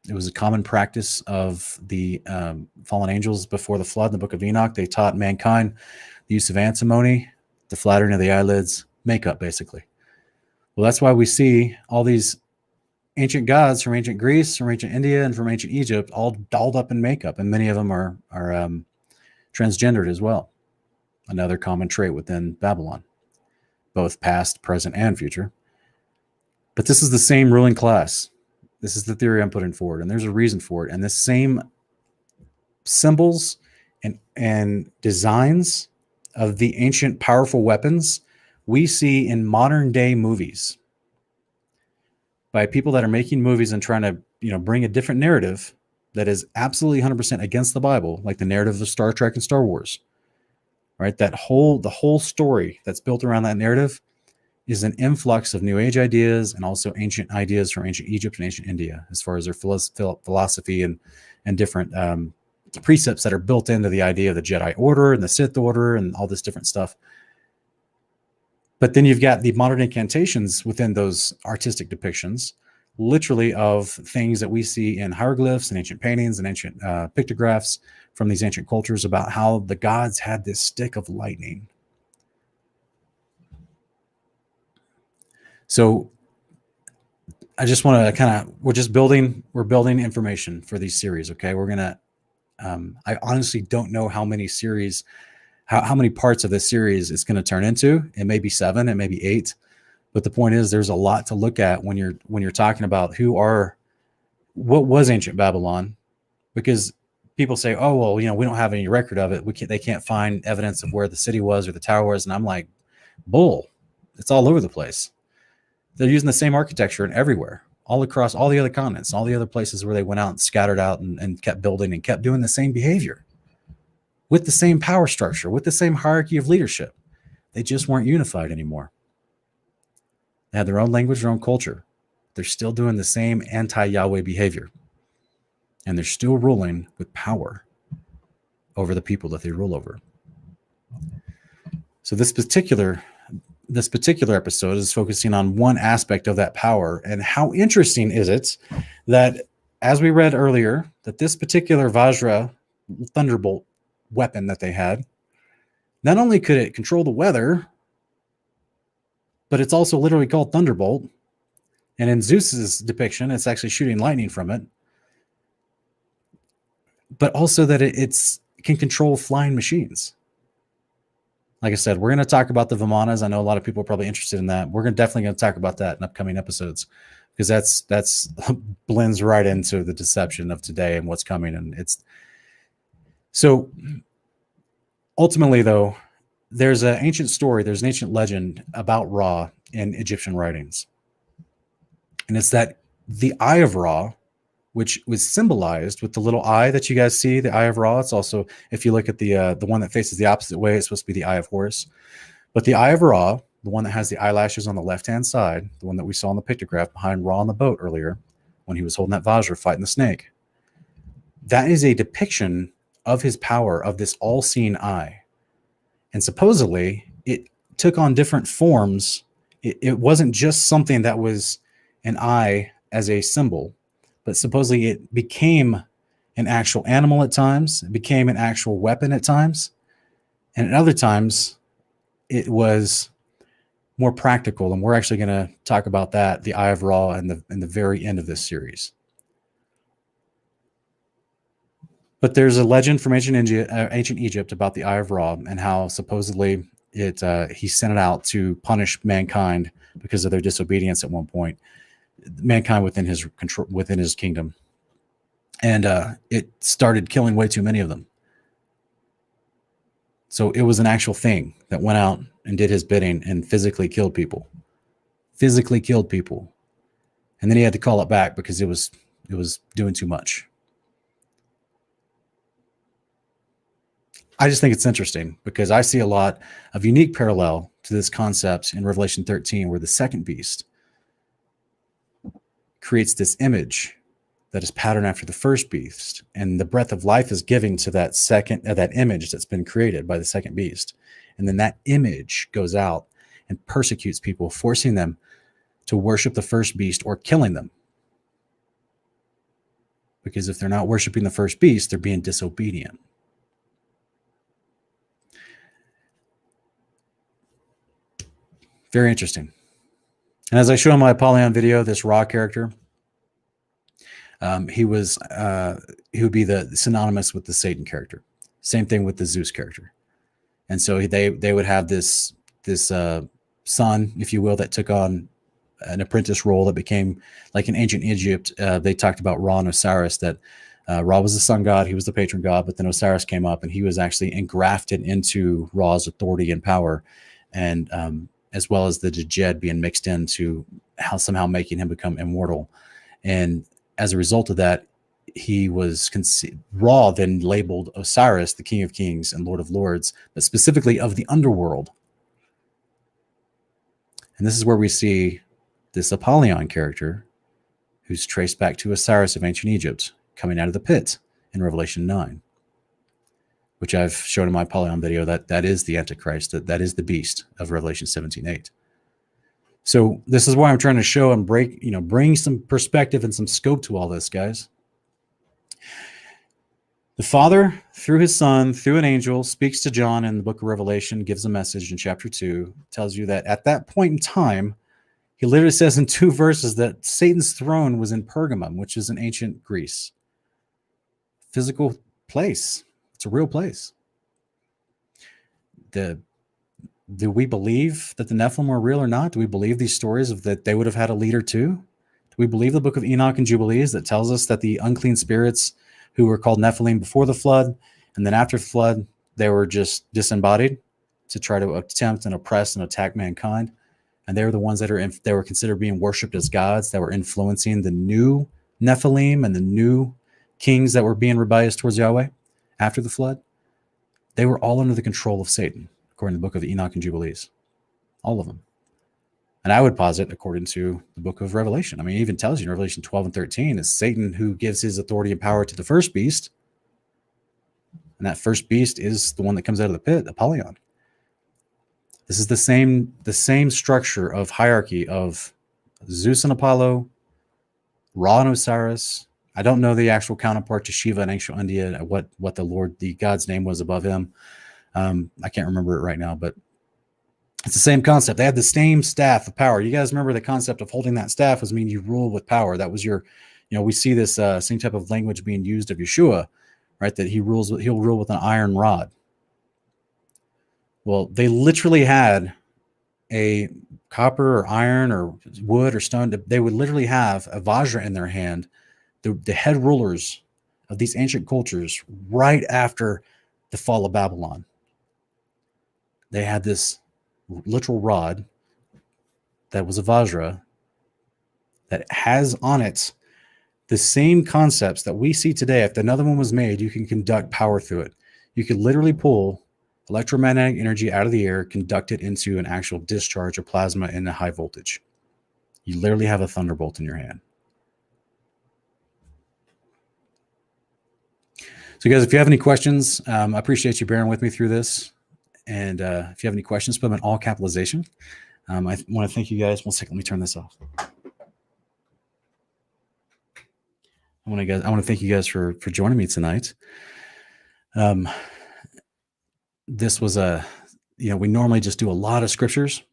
It was a common practice of the fallen angels before the flood in the book of Enoch. They taught mankind the use of antimony, the flattering of the eyelids, makeup, basically. Well, that's why we see all these ancient gods from ancient Greece, from ancient India, and from ancient Egypt all dolled up in makeup. And many of them are transgendered as well. Another common trait within Babylon, both past, present, and future. But this is the same ruling class. This is the theory I'm putting forward, and there's a reason for it. And the same symbols and designs of the ancient powerful weapons we see in modern day movies by people that are making movies and trying to, bring a different narrative that is absolutely 100% against the Bible, like the narrative of Star Trek and Star Wars. Right? The whole story that's built around that narrative is an influx of New Age ideas and also ancient ideas from ancient Egypt and ancient India, as far as their philosophy and different precepts that are built into the idea of the Jedi Order and the Sith Order and all this different stuff. But then you've got the modern incantations within those artistic depictions, literally of things that we see in hieroglyphs and ancient paintings and ancient pictographs from these ancient cultures about how the gods had this stick of lightning. So I just want to we're building information for these series. Okay. We're going to, I honestly don't know how many series, how many parts of this series it's going to turn into. It may be 7, it may be 8, but the point is there's a lot to look at when you're talking about what was ancient Babylon, because people say, oh, well, we don't have any record of it. They can't find evidence of where the city was or the tower was. And I'm like, bull, it's all over the place. They're using the same architecture and everywhere, all across all the other continents, all the other places where they went out and scattered out and kept building and kept doing the same behavior with the same power structure, with the same hierarchy of leadership. They just weren't unified anymore. They had their own language, their own culture. They're still doing the same anti-Yahweh behavior. And they're still ruling with power over the people that they rule over. So this particular episode is focusing on one aspect of that power. And how interesting is it that, as we read earlier, that this particular Vajra thunderbolt weapon that they had, not only could it control the weather, but it's also literally called Thunderbolt. And in Zeus's depiction, it's actually shooting lightning from it. But also that it can control flying machines. Like I said, we're going to talk about the Vimanas. I know a lot of people are probably interested in that. We're definitely going to talk about that in upcoming episodes, because that's blends right into the deception of today and what's coming. And it's so ultimately, though, there's an ancient story, there's an ancient legend about Ra in Egyptian writings. And it's that the Eye of Ra, which was symbolized with the little eye that you guys see, the Eye of Ra. It's also, if you look at the one that faces the opposite way, it's supposed to be the Eye of Horus. But the Eye of Ra, the one that has the eyelashes on the left-hand side, the one that we saw in the pictograph behind Ra on the boat earlier, when he was holding that Vajra fighting the snake, that is a depiction of his power, of this all-seeing eye. And supposedly, it took on different forms. It wasn't just something that was an eye as a symbol, but supposedly it became an actual animal at times. It became an actual weapon at times. And at other times, it was more practical. And we're actually going to talk about that, the Eye of Ra, in the very end of this series. But there's a legend from ancient Egypt about the Eye of Ra and how supposedly he sent it out to punish mankind because of their disobedience at one point. Mankind within his control, within his kingdom, and it started killing way too many of them. So it was an actual thing that went out and did his bidding and physically killed people, and then he had to call it back because it was doing too much. I just think it's interesting because I see a lot of unique parallel to this concept in Revelation 13, where the second beast creates this image that is patterned after the first beast, and the breath of life is given to that that image that's been created by the second beast. And then that image goes out and persecutes people, forcing them to worship the first beast or killing them. Because if they're not worshiping the first beast, they're being disobedient. Very interesting. And as I show in my Apollyon video, this Ra character, he would be the synonymous with the Satan character. Same thing with the Zeus character. And so they would have this son, if you will, that took on an apprentice role that became, like in ancient Egypt, they talked about Ra and Osiris, that Ra was the sun god, he was the patron god, but then Osiris came up and he was actually engrafted into Ra's authority and power, and as well as the Djed being mixed into somehow making him become immortal. And as a result of that, he was Ra then labeled Osiris the King of Kings and Lord of Lords, but specifically of the underworld. And this is where we see this Apollyon character, who's traced back to Osiris of ancient Egypt, coming out of the pit in Revelation 9, which I've shown in my Apollyon video, that is the Antichrist, that is the beast of Revelation 17:8. So this is why I'm trying to show and bring some perspective and some scope to all this, guys. The Father, through his Son, through an angel, speaks to John in the book of Revelation, gives a message in chapter 2, tells you that at that point in time, he literally says in 2 verses that Satan's throne was in Pergamum, which is in ancient Greece. Physical place. It's a real place. Do we believe that the Nephilim were real or not? Do we believe these stories of that they would have had a leader too? Do we believe the book of Enoch and Jubilees that tells us that the unclean spirits who were called Nephilim before the flood, and then after the flood, they were just disembodied to try to attempt and oppress and attack mankind? and they were the ones that they were considered being worshipped as gods, that were influencing the new Nephilim and the new kings that were being rebellious towards Yahweh after the flood. They were all under the control of Satan, according to the book of Enoch and Jubilees. All of them. And I would posit, according to the book of Revelation, I mean, it even tells you in Revelation 12 and 13, it's Satan who gives his authority and power to the first beast. And that first beast is the one that comes out of the pit, Apollyon. This is the same structure of hierarchy of Zeus and Apollo, Ra and Osiris. I don't know the actual counterpart to Shiva in ancient India, what the god's name was above him. I can't remember it right now, but it's the same concept. They had the same staff of power. You guys remember the concept of holding that staff was mean you rule with power. That was your, we see this same type of language being used of Yeshua, right? That he'll rule with an iron rod. Well, they literally had a copper or iron or wood or stone. They would literally have a Vajra in their hand, the head rulers of these ancient cultures right after the fall of Babylon. They had this literal rod that was a Vajra that has on it the same concepts that we see today. If another one was made, you can conduct power through it. You could literally pull electromagnetic energy out of the air, conduct it into an actual discharge of plasma in a high voltage. You literally have a thunderbolt in your hand. So guys, if you have any questions, I appreciate you bearing with me through this. And if you have any questions, put them in all capitalization. I want to thank you guys. One second, let me turn this off. I want to thank you guys for joining me tonight. This was we normally just do a lot of scriptures,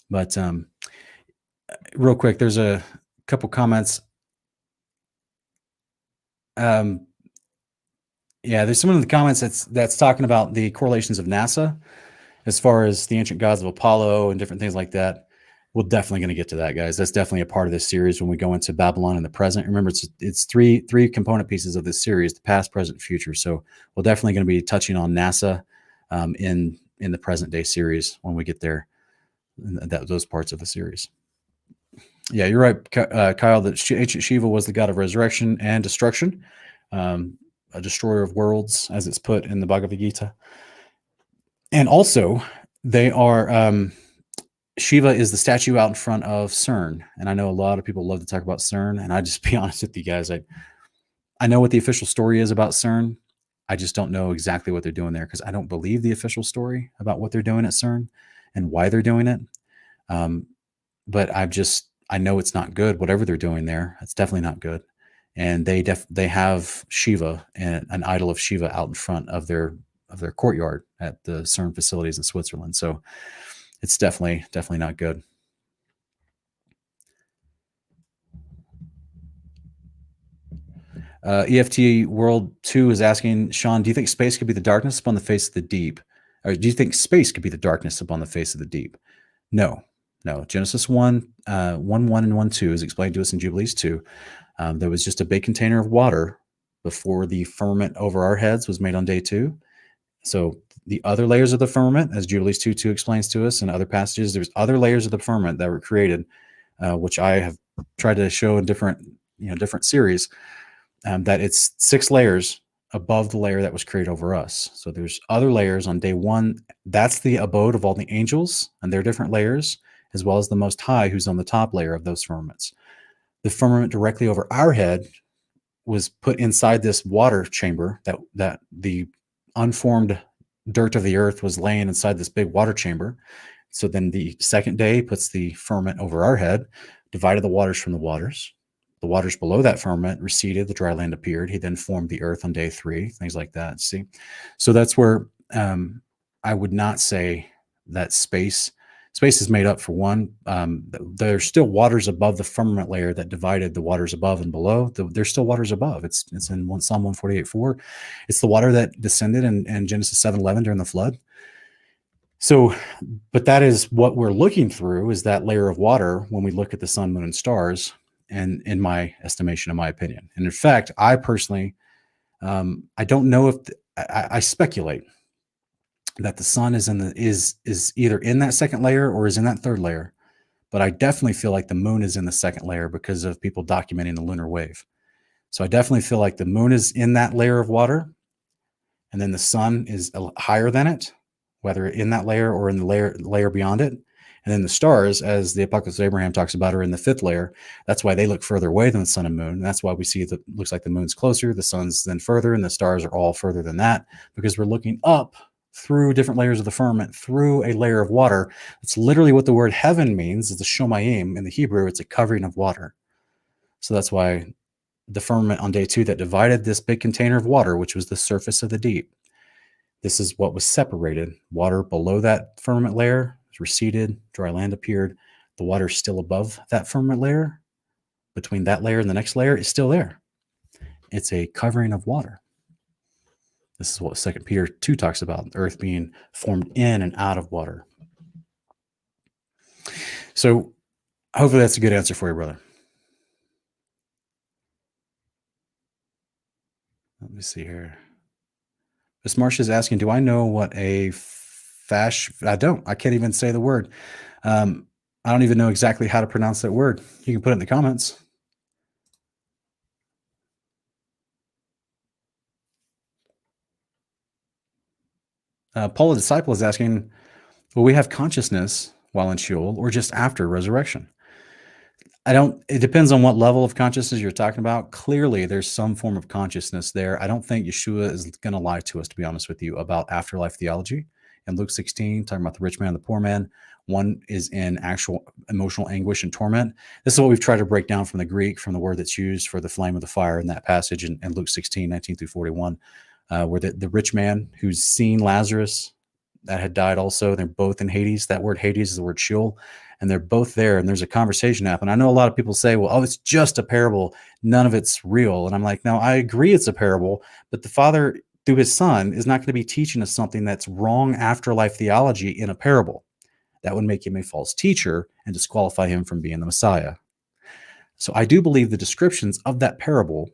but real quick, there's a couple comments. There's someone in the comments that's talking about the correlations of NASA as far as the ancient gods of Apollo and different things like that. We're definitely going to get to that, guys. That's definitely a part of this series when we go into Babylon in the present. Remember, it's three component pieces of this series: the past, present, future. So we're definitely going to be touching on NASA in the present day series when we get there, those parts of the series. Yeah, you're right, Kyle, that ancient Shiva was the god of resurrection and destruction, a destroyer of worlds, as it's put in the Bhagavad Gita. And also, they are, Shiva is the statue out in front of CERN. And I know a lot of people love to talk about CERN. And I just be honest with you guys, I know what the official story is about CERN. I just don't know exactly what they're doing there, because I don't believe the official story about what they're doing at CERN and why they're doing it. But I know it's not good. Whatever they're doing there, it's definitely not good. And they have Shiva and an idol of Shiva out in front of their courtyard at the CERN facilities in Switzerland. So it's definitely not good. EFT World 2 is asking, Sean, do you think space could be the darkness upon the face of the deep? Or do you think space could be the darkness upon the face of the deep? No. Genesis 1, 1:1 and 1:2 is explained to us in Jubilees 2. There was just a big container of water before the firmament over our heads was made on day 2. So the other layers of the firmament, as Jubilees 2:2 explains to us in other passages, there's other layers of the firmament that were created, which I have tried to show in different series, that it's 6 layers above the layer that was created over us. So there's other layers on day 1. That's the abode of all the angels and their different layers, as well as the Most High, who's on the top layer of those firmaments. The firmament directly over our head was put inside this water chamber that the unformed dirt of the earth was laying inside this big water chamber. So then the second day puts the firmament over our head, divided the waters from the waters. The waters below that firmament receded, the dry land appeared. He then formed the earth on day 3, things like that. See? So that's where I would not say that space is made up for one. There's still waters above the firmament layer that divided the waters above and below. There's still waters above. It's in Psalm 148:4. It's the water that descended in Genesis 7:11 during the flood. So, but that is what we're looking through, is that layer of water when we look at the sun, moon, and stars, and in my estimation, in my opinion. And in fact, I personally, I don't know if I speculate that the sun is either in that second layer or is in that third layer. but I definitely feel like the moon is in the second layer because of people documenting the lunar wave. So I definitely feel like the moon is in that layer of water, and then the sun is higher than it, whether in that layer or in the layer beyond it. And then the stars, as the Apocalypse of Abraham talks about, are in the fifth layer. That's why they look further away than the sun and moon. And that's why we see that looks like the moon's closer, the sun's then further, and the stars are all further than that, because we're looking up through different layers of the firmament, through a layer of water. That's literally what the word heaven means. It's a shomayim in the Hebrew. It's a covering of water. So that's why the firmament on day 2 that divided this big container of water, which was the surface of the deep, this is what was separated. Water below that firmament layer was receded, dry land appeared. The water still above that firmament layer, between that layer and the next layer, is still there. It's a covering of water. This is what 2 Peter 2 talks about, the earth being formed in and out of water. So hopefully that's a good answer for you, brother. Let me see here. Miss Marcia is asking, do I know what a fash? I don't. I can't even say the word. I don't even know exactly how to pronounce that word. You can put it in the comments. Paul the disciple is asking, will we have consciousness while in Sheol or just after resurrection? It depends on what level of consciousness you're talking about. Clearly, there's some form of consciousness there. I don't think Yeshua is going to lie to us, to be honest with you, about afterlife theology. In Luke 16, talking about the rich man and the poor man, one is in actual emotional anguish and torment. This is what we've tried to break down from the Greek, from the word that's used for the flame of the fire in that passage in Luke 16, 19 through 41, where the rich man who's seen Lazarus that had died also, they're both in Hades. That word Hades is the word Sheol, and they're both there, and there's a conversation happening. I know a lot of people say, well, it's just a parable. None of it's real. And I'm like, no, I agree it's a parable, but the Father, through his Son, is not going to be teaching us something that's wrong afterlife theology in a parable. That would make him a false teacher and disqualify him from being the Messiah. So I do believe the descriptions of that parable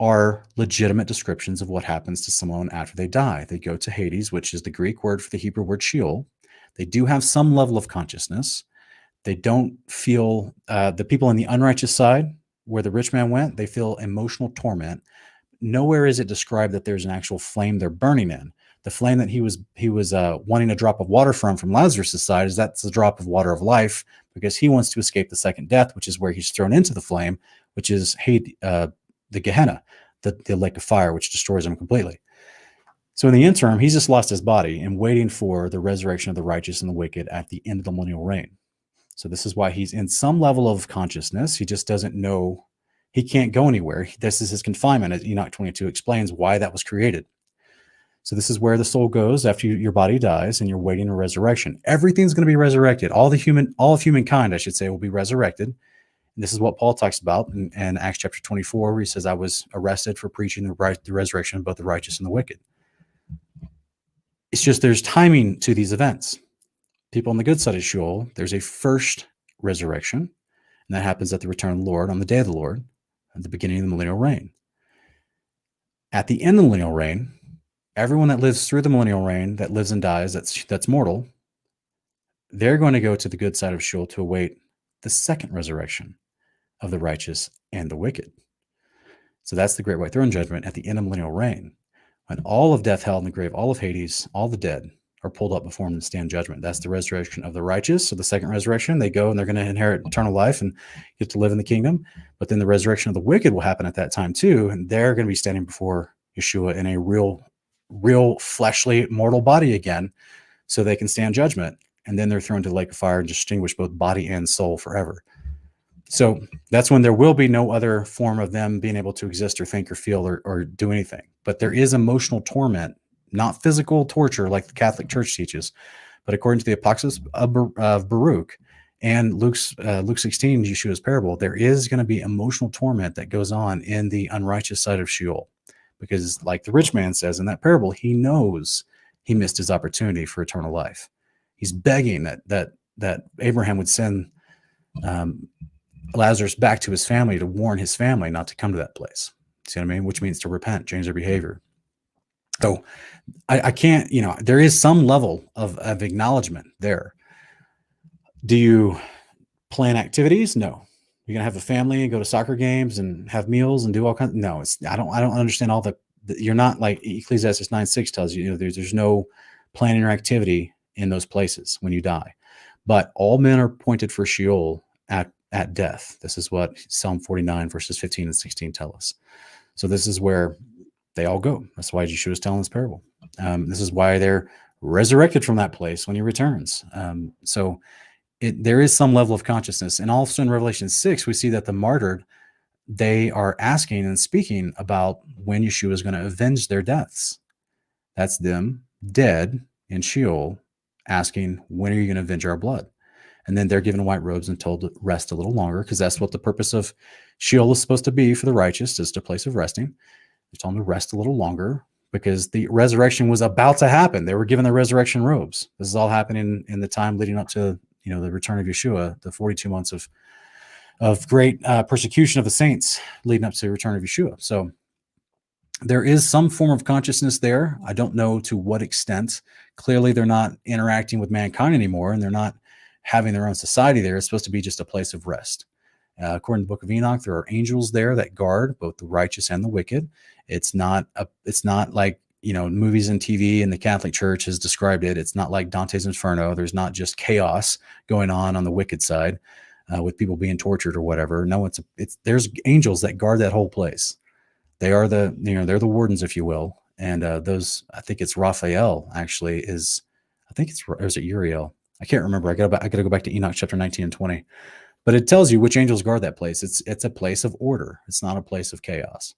are legitimate descriptions of what happens to someone after they die. They go to Hades, which is the Greek word for the Hebrew word Sheol. They do have some level of consciousness. They don't feel, the people on the unrighteous side, where the rich man went, they feel emotional torment. Nowhere is it described that there's an actual flame they're burning in. The flame that he was wanting a drop of water from Lazarus' side, is that's the drop of water of life, because he wants to escape the second death, which is where he's thrown into the flame, which is the Gehenna, the lake of fire, which destroys him completely. So in the interim, he's just lost his body and waiting for the resurrection of the righteous and the wicked at the end of the millennial reign. So this is why he's in some level of consciousness. He just doesn't know. He can't go anywhere. This is his confinement, as Enoch 22 explains why that was created. So this is where the soul goes after your body dies and you're waiting a resurrection. Everything's going to be resurrected. All of humankind, I should say, will be resurrected. And this is what Paul talks about in Acts chapter 24, where he says, I was arrested for preaching the resurrection of both the righteous and the wicked. It's just there's timing to these events. People on the good side of Sheol, there's a first resurrection, and that happens at the return of the Lord, on the day of the Lord, at the beginning of the millennial reign. At the end of the millennial reign, everyone that lives through the millennial reign, that lives and dies, that's mortal, they're going to go to the good side of Sheol to await the second resurrection of the righteous and the wicked. So that's the great white throne judgment at the end of millennial reign, when all of death, hell, and the grave, all of Hades, all the dead are pulled up before him and stand judgment. That's the resurrection of the righteous. So the second resurrection, they go and they're going to inherit eternal life and get to live in the kingdom. But then the resurrection of the wicked will happen at that time too, and they're going to be standing before Yeshua in a real fleshly mortal body again, so they can stand judgment. And then they're thrown to the lake of fire and distinguish both body and soul forever. So that's when there will be no other form of them being able to exist or think or feel or do anything. But there is emotional torment, not physical torture like the Catholic Church teaches, but according to the Apocalypse of Baruch and Luke 16, Yeshua's parable, there is going to be emotional torment that goes on in the unrighteous side of Sheol. Because like the rich man says in that parable, he knows he missed his opportunity for eternal life. He's begging that Abraham would send Lazarus back to his family to warn his family not to come to that place. See what I mean? Which means to repent, change their behavior. So I can't, there is some level of acknowledgement there. Do you plan activities? No. You're gonna have a family and go to soccer games and have meals and do all kinds. No, it's I don't understand all you're not like Ecclesiastes 9:6 tells you, there's no planning or activity in those places when you die. But all men are appointed for Sheol at death. This is what Psalm 49 verses 15 and 16 tell us. So this is where they all go. That's why Yeshua is telling this parable. This is why they're resurrected from that place when he returns. So there is some level of consciousness. And also in Revelation 6, we see that the martyred, they are asking and speaking about when Yeshua is going to avenge their deaths. That's them dead in Sheol asking, when are you going to avenge our blood? And then they're given white robes and told to rest a little longer, because that's what the purpose of Sheol is supposed to be for the righteous, is a place of resting. They told them to rest a little longer because the resurrection was about to happen. They were given the resurrection robes. This is all happening in the time leading up to the return of Yeshua, the 42 months of great persecution of the saints leading up to the return of Yeshua. So there is some form of consciousness there. I don't know to what extent. Clearly, they're not interacting with mankind anymore, and they're not having their own society there. It's supposed to be just a place of rest. According to the book of Enoch, there are angels there that guard both the righteous and the wicked. It's not like, movies and TV and the Catholic Church has described it. It's not like Dante's Inferno. There's not just chaos going on the wicked side with people being tortured or whatever. No, there's angels that guard that whole place. They are they're the wardens, if you will. And those, I think it's Raphael actually or is it Uriel? I can't remember. I got to go back to Enoch chapter 19 and 20. But it tells you which angels guard that place. It's a place of order. It's not a place of chaos.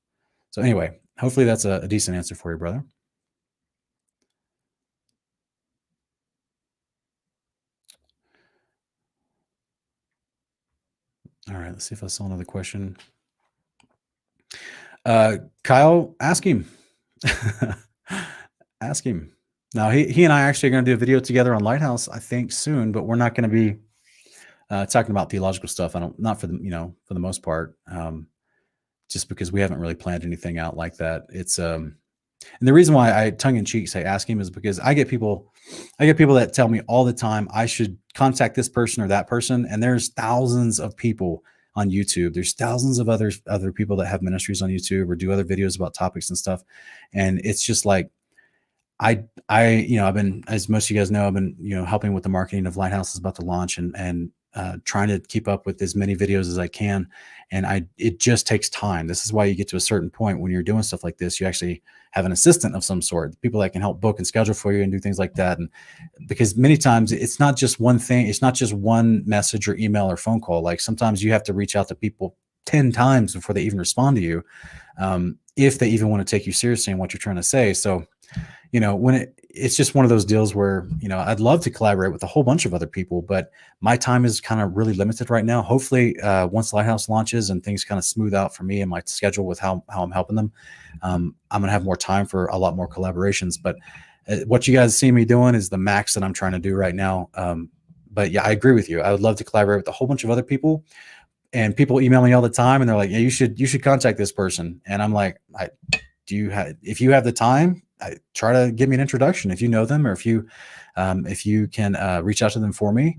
So anyway, hopefully that's a decent answer for you, brother. All right, let's see if I saw another question. Kyle, ask him. Ask him. Now, he and I actually are going to do a video together on Lighthouse, I think, soon, but we're not going to be talking about theological stuff. Not for the most part, just because we haven't really planned anything out like that. It's and the reason why I tongue in cheek say ask him is because I get people that tell me all the time I should contact this person or that person, and there's thousands of people on YouTube. There's thousands of other people that have ministries on YouTube or do other videos about topics and stuff, and it's just like I've been, as most of you guys know, I've been helping with the marketing of Lighthouse is about to launch and trying to keep up with as many videos as I can. And it just takes time. This is why you get to a certain point when you're doing stuff like this, you actually have an assistant of some sort, people that can help book and schedule for you and do things like that. And because many times it's not just one thing, it's not just one message or email or phone call. Like sometimes you have to reach out to people 10 times before they even respond to you, if they even want to take you seriously in what you're trying to say. So, when it's just one of those deals where, I'd love to collaborate with a whole bunch of other people, but my time is kind of really limited right now. Hopefully, once Lighthouse launches and things kind of smooth out for me and my schedule with how I'm helping them, I'm going to have more time for a lot more collaborations. But what you guys see me doing is the max that I'm trying to do right now. But yeah, I agree with you. I would love to collaborate with a whole bunch of other people, and people email me all the time and they're like, yeah, you should contact this person. And I'm like, if you have the time, try to give me an introduction if you know them, or if you can reach out to them for me,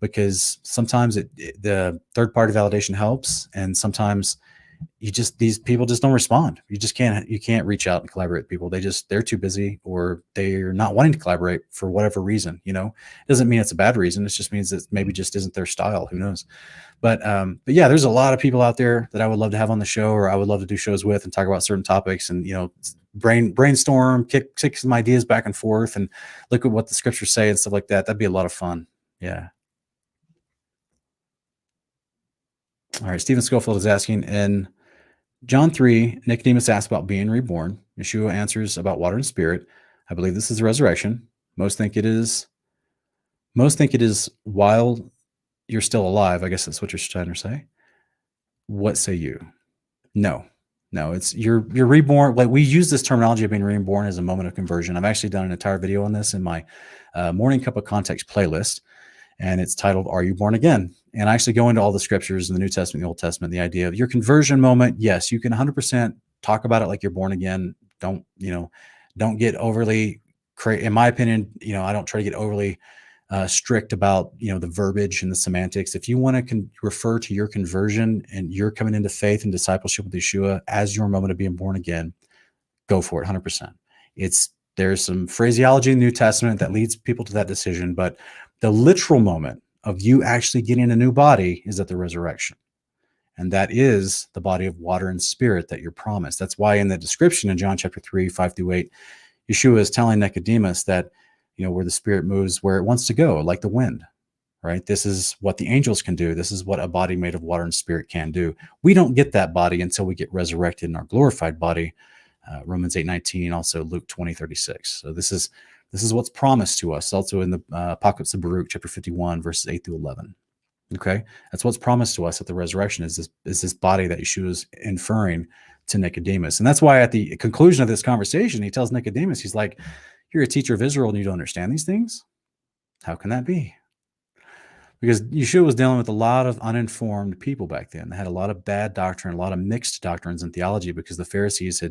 because sometimes the third party validation helps, and sometimes these people just don't respond. You can't reach out and collaborate with people. They're too busy, or they're not wanting to collaborate for whatever reason. It doesn't mean it's a bad reason. It just means that maybe just isn't their style. Who knows? But yeah, there's a lot of people out there that I would love to have on the show, or I would love to do shows with and talk about certain topics, and brainstorm, kick some ideas back and forth, and look at what the scriptures say and stuff like that. That'd be a lot of fun. Yeah. All right. Stephen Schofield is asking, in John 3, Nicodemus asks about being reborn. Yeshua answers about water and spirit. I believe this is the resurrection. Most think it is while you're still alive. I guess that's what you're trying to say. What say you? No, it's you're reborn. Like, we use this terminology of being reborn as a moment of conversion. I've actually done an entire video on this in my Morning Cup of Context playlist, and it's titled, Are You Born Again? And I actually go into all the scriptures in the New Testament, the Old Testament, the idea of your conversion moment. Yes, you can 100% talk about it like you're born again. Don't get overly, in my opinion, I don't try to get overly strict about the verbiage and the semantics. If you want to refer to your conversion and you're coming into faith and discipleship with Yeshua as your moment of being born again, go for it, 100%. There's some phraseology in the New Testament that leads people to that decision, but the literal moment of you actually getting a new body is at the resurrection. And that is the body of water and spirit that you're promised. That's why in the description in John chapter 3, 5-8, Yeshua is telling Nicodemus that, where the spirit moves, where it wants to go, like the wind, right? This is what the angels can do. This is what a body made of water and spirit can do. We don't get that body until we get resurrected in our glorified body. Romans 8:19, also Luke 20:36. So this is what's promised to us. Also in the Apocalypse of Baruch, chapter 51, verses 8-11. Okay, that's what's promised to us at the resurrection is this body that Yeshua is inferring to Nicodemus, and that's why at the conclusion of this conversation, he tells Nicodemus, he's like, "You're a teacher of Israel, and you don't understand these things? How can that be?" Because Yeshua was dealing with a lot of uninformed people back then. They had a lot of bad doctrine, a lot of mixed doctrines in theology, because the Pharisees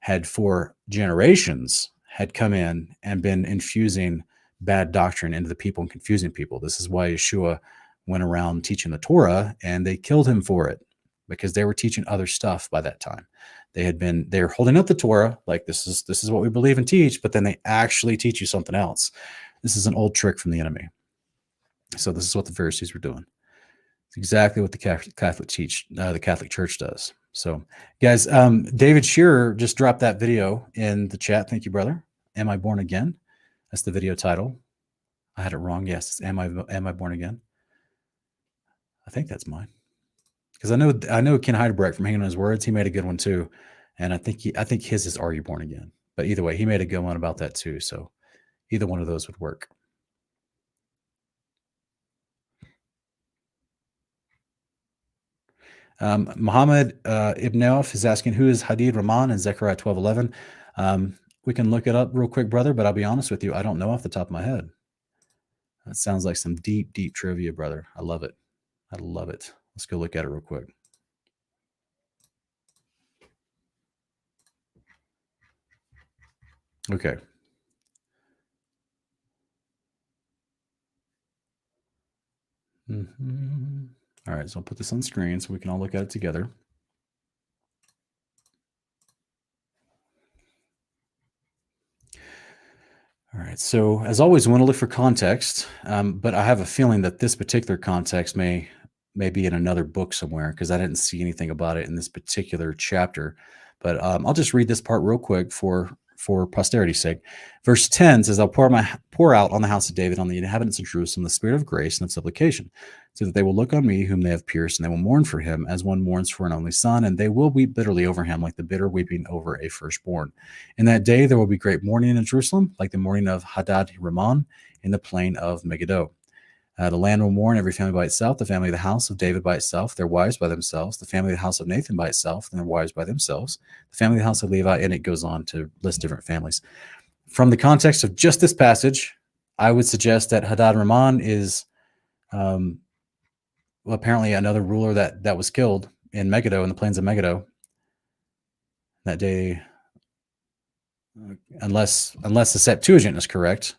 had for generations had come in and been infusing bad doctrine into the people and confusing people. This is why Yeshua went around teaching the Torah, and they killed him for it because they were teaching other stuff by that time. They're holding up the Torah like this is what we believe and teach, but then they actually teach you something else. This is an old trick from the enemy. So this is what the Pharisees were doing. It's exactly what the Catholic Church does. So, guys, David Shearer just dropped that video in the chat. Thank you, brother. Am I born again? That's the video title. I had it wrong. Yes, Am I born again? I think that's mine, because I know Ken Heidebrecht from Hanging on His Words. He made a good one too, and I think his is Are You Born Again? But either way, he made a good one about that too. So either one of those would work. Muhammad Ibn Auf is asking, who is Hadid Rahman in Zechariah 12:11? We can look it up real quick, brother, but I'll be honest with you, I don't know off the top of my head. That sounds like some deep, deep trivia, brother. I love it. I love it. Let's go look at it real quick. Okay. All right, so I'll put this on screen so we can all look at it together. All right, so as always, we want to look for context, but I have a feeling that this particular context may be in another book somewhere, because I didn't see anything about it in this particular chapter. But I'll just read this part real quick for posterity's sake. Verse 10 says, I'll pour out on the house of David, on the inhabitants of Jerusalem, the spirit of grace and of supplication, so that they will look on me whom they have pierced, and they will mourn for him as one mourns for an only son, and they will weep bitterly over him like the bitter weeping over a firstborn. In that day there will be great mourning in Jerusalem, like the mourning of Hadad Rimmon in the plain of Megiddo. The land will mourn, every family by itself, the family of the house of David by itself, their wives by themselves, the family of the house of Nathan by itself, and their wives by themselves, the family of the house of Levi, and it goes on to list different families. From the context of just this passage, I would suggest that Hadad Rimmon is apparently another ruler that was killed in Megiddo, in the plains of Megiddo that day, unless the Septuagint is correct.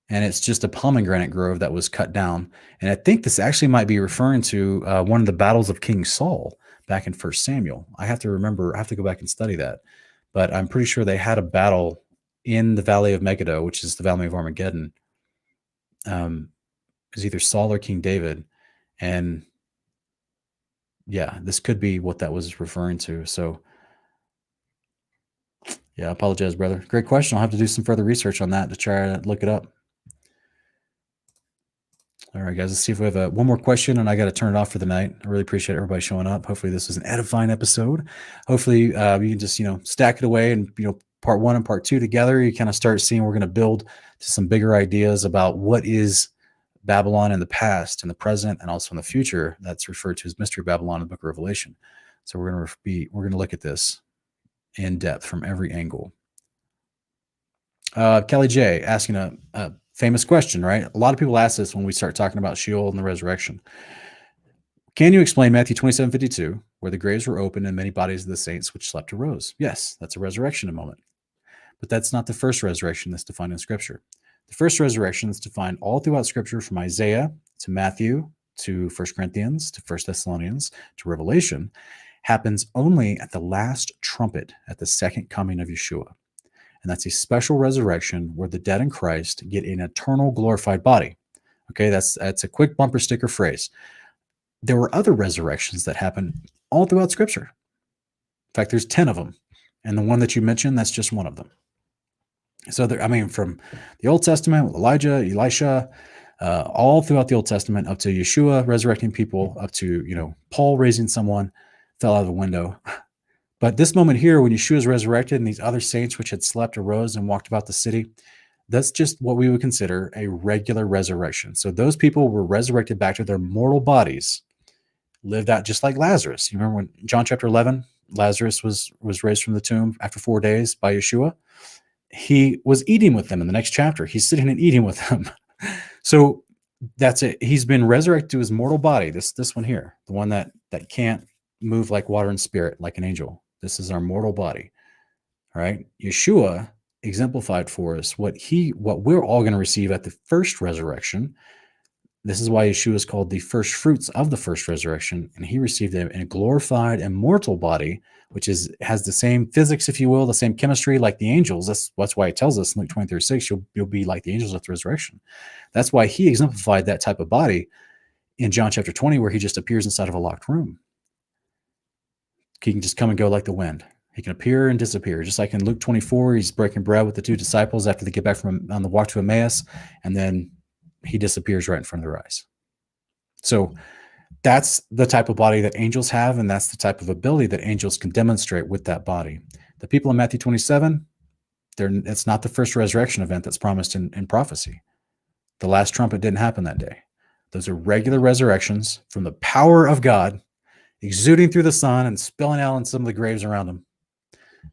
And it's just a pomegranate grove that was cut down. And I think this actually might be referring to one of the battles of King Saul back in 1 Samuel. I have to go back and study that. But I'm pretty sure they had a battle in the Valley of Megiddo, which is the Valley of Armageddon. It was either Saul or King David. And yeah, this could be what that was referring to. So yeah, I apologize, brother. Great question. I'll have to do some further research on that to try to look it up. All right, guys, let's see if we have one more question, and I got to turn it off for the night. I really appreciate everybody showing up. Hopefully this was an edifying episode. Hopefully you can just, stack it away and, part 1 and part 2 together. You kind of start seeing we're going to build to some bigger ideas about what is Babylon in the past, in the present, and also in the future. That's referred to as Mystery Babylon in the Book of Revelation. So we're going to look at this in depth from every angle. Kelly J asking a famous question, right? A lot of people ask this when we start talking about Sheol and the resurrection. Can you explain Matthew 27:52, where the graves were opened and many bodies of the saints which slept arose? Yes, that's a resurrection moment. But that's not the first resurrection that's defined in Scripture. The first resurrection is defined all throughout Scripture, from Isaiah to Matthew to 1 Corinthians to 1 Thessalonians to Revelation, happens only at the last trumpet, at the second coming of Yeshua. And that's a special resurrection where the dead in Christ get an eternal glorified body. Okay, that's a quick bumper sticker phrase. There were other resurrections that happen all throughout Scripture. In fact, there's 10 of them. And the one that you mentioned, that's just one of them. So, from the Old Testament with Elijah, Elisha, all throughout the Old Testament, up to Yeshua resurrecting people, up to, Paul raising someone, fell out of the window. But this moment here, when Yeshua is resurrected and these other saints which had slept arose and walked about the city, that's just what we would consider a regular resurrection. So those people were resurrected back to their mortal bodies, lived out just like Lazarus. You remember when John chapter 11, Lazarus was raised from the tomb after 4 days by Yeshua? He was eating with them in the next chapter. He's sitting and eating with them. So that's it. He's been resurrected to his mortal body. This one here, the one that can't move like water and spirit, like an angel. This is our mortal body. All right. Yeshua exemplified for us what we're all going to receive at the first resurrection. This is why Yeshua is called the first fruits of the first resurrection. And he received a glorified immortal body, which has the same physics, if you will, the same chemistry like the angels. That's why it tells us in Luke 20:36, you'll be like the angels at the resurrection. That's why he exemplified that type of body in John chapter 20, where he just appears inside of a locked room. He can just come and go like the wind. He can appear and disappear. Just like in Luke 24, he's breaking bread with the 2 disciples after they get back on the walk to Emmaus, and then he disappears right in front of their eyes. So that's the type of body that angels have, and that's the type of ability that angels can demonstrate with that body. The people in Matthew 27, it's not the first resurrection event that's promised in prophecy. The last trumpet didn't happen that day. Those are regular resurrections from the power of God exuding through the sun and spilling out in some of the graves around them.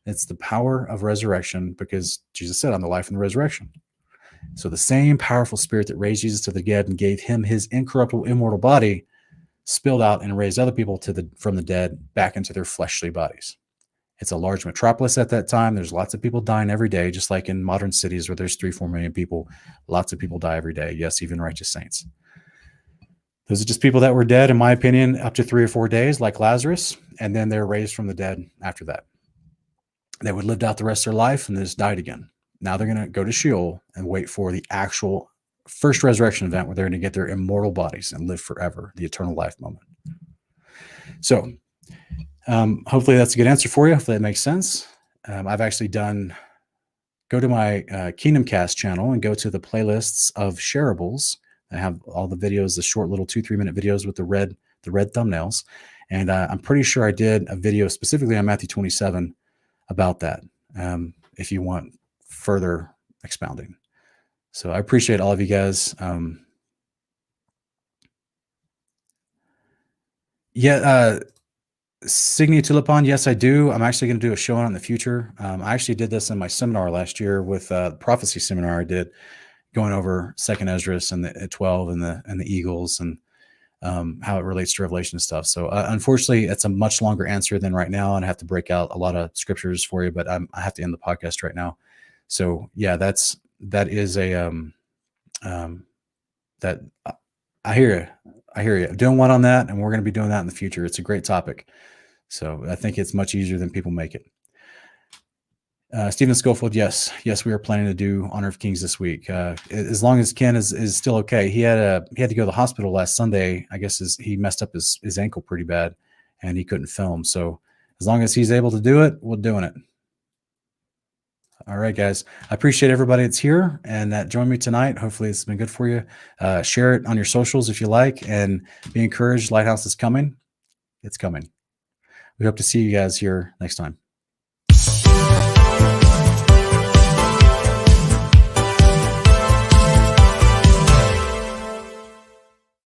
It's the power of resurrection, because Jesus said, I'm the life and the resurrection. So the same powerful spirit that raised Jesus to the dead and gave him his incorruptible, immortal body spilled out and raised other people from the dead back into their fleshly bodies. It's a large metropolis at that time. There's lots of people dying every day, just like in modern cities where there's 3-4 million people. Lots of people die every day. Yes, even righteous saints. Those are just people that were dead, in my opinion, up to 3 or 4 days, like Lazarus, and then they're raised from the dead after that. They would lived out the rest of their life and then just died again. Now they're going to go to Sheol and wait for the actual first resurrection event where they're going to get their immortal bodies and live forever, the eternal life moment. So hopefully that's a good answer for you. Hopefully that makes sense. I've actually go to my KingdomCast channel and go to the playlists of shareables. I have all the videos, the short little 2-3 minute videos with the red thumbnails. And I'm pretty sure I did a video specifically on Matthew 27 about that, if you want further expounding. So I appreciate all of you guys. Signia Tulipon, yes, I do. I'm actually going to do a show on it in the future. I actually did this in my seminar last year with the prophecy seminar I did, going over 2nd Esdras and the 12 and the eagles and how it relates to Revelation and stuff. So unfortunately, it's a much longer answer than right now, and I have to break out a lot of scriptures for you, but I have to end the podcast right now. So yeah, that is a that I hear you. I hear you. I'm doing one on that, and we're going to be doing that in the future. It's a great topic. So I think it's much easier than people make it. Stephen Schofield, yes, we are planning to do Honor of Kings this week. As long as Ken is still okay. He had to go to the hospital last Sunday. I guess he messed up his ankle pretty bad, and he couldn't film. So as long as he's able to do it, we're doing it. All right, guys. I appreciate everybody that's here and that joined me tonight. Hopefully it's been good for you. Share it on your socials if you like, and be encouraged. Lighthouse is coming. It's coming. We hope to see you guys here next time.